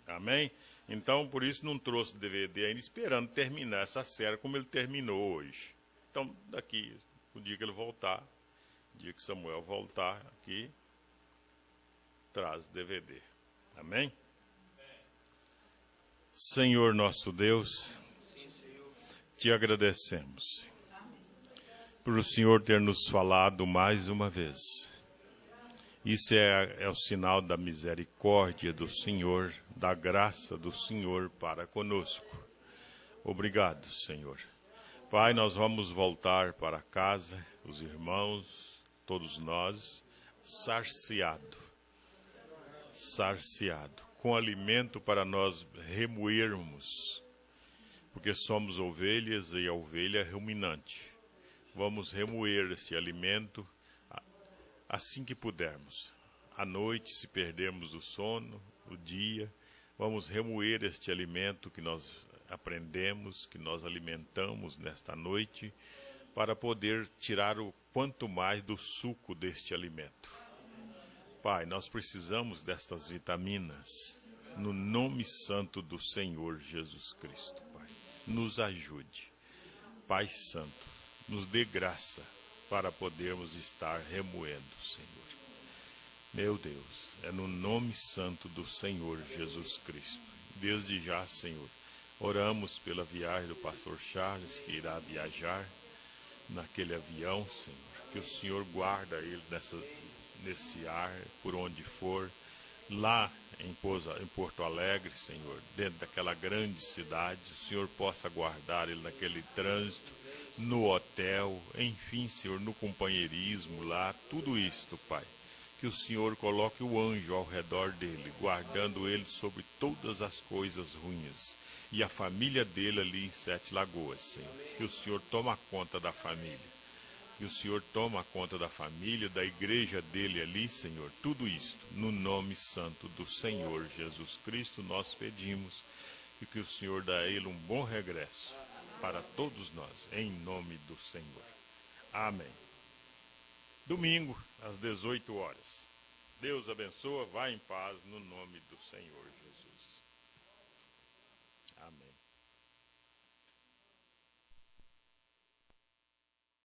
Amém? Então, por isso não trouxe DVD ainda, esperando terminar essa série como ele terminou hoje. Então, daqui, o dia que ele voltar, o dia que Samuel voltar aqui, traz DVD. Amém? Senhor nosso Deus, te agradecemos por o Senhor ter nos falado mais uma vez. Isso é o sinal da misericórdia do Senhor, da graça do Senhor para conosco. Obrigado, Senhor. Pai, nós vamos voltar para casa, os irmãos, todos nós, saciado, com alimento para nós remoermos, porque somos ovelhas e a ovelha é ruminante. Vamos remoer esse alimento assim que pudermos. À noite, se perdermos o sono, o dia, vamos remoer este alimento que nós aprendemos, que nós alimentamos nesta noite, para poder tirar o quanto mais do suco deste alimento. Pai, nós precisamos destas vitaminas, no nome santo do Senhor Jesus Cristo, Pai. Nos ajude, Pai Santo, nos dê graça para podermos estar remoendo, Senhor. Meu Deus, é no nome santo do Senhor Jesus Cristo. Desde já, Senhor, oramos pela viagem do pastor Charles, que irá viajar naquele avião, Senhor. Que o Senhor guarda ele nesse ar, por onde for, lá em Porto Alegre, Senhor, dentro daquela grande cidade, o Senhor possa guardar ele naquele trânsito, no hotel, enfim, Senhor, no companheirismo lá, tudo isto, Pai. Que o Senhor coloque o anjo ao redor dele, guardando ele sobre todas as coisas ruins. E a família dele ali em Sete Lagoas, Senhor. Que o Senhor toma conta da família. Que o Senhor toma conta da família, da igreja dele ali, Senhor. Tudo isto, no nome santo do Senhor Jesus Cristo, nós pedimos. E que o Senhor dê a ele um bom regresso para todos nós, em nome do Senhor. Amém. Domingo, às 18 horas. Deus abençoa, vá em paz, no nome do Senhor Jesus.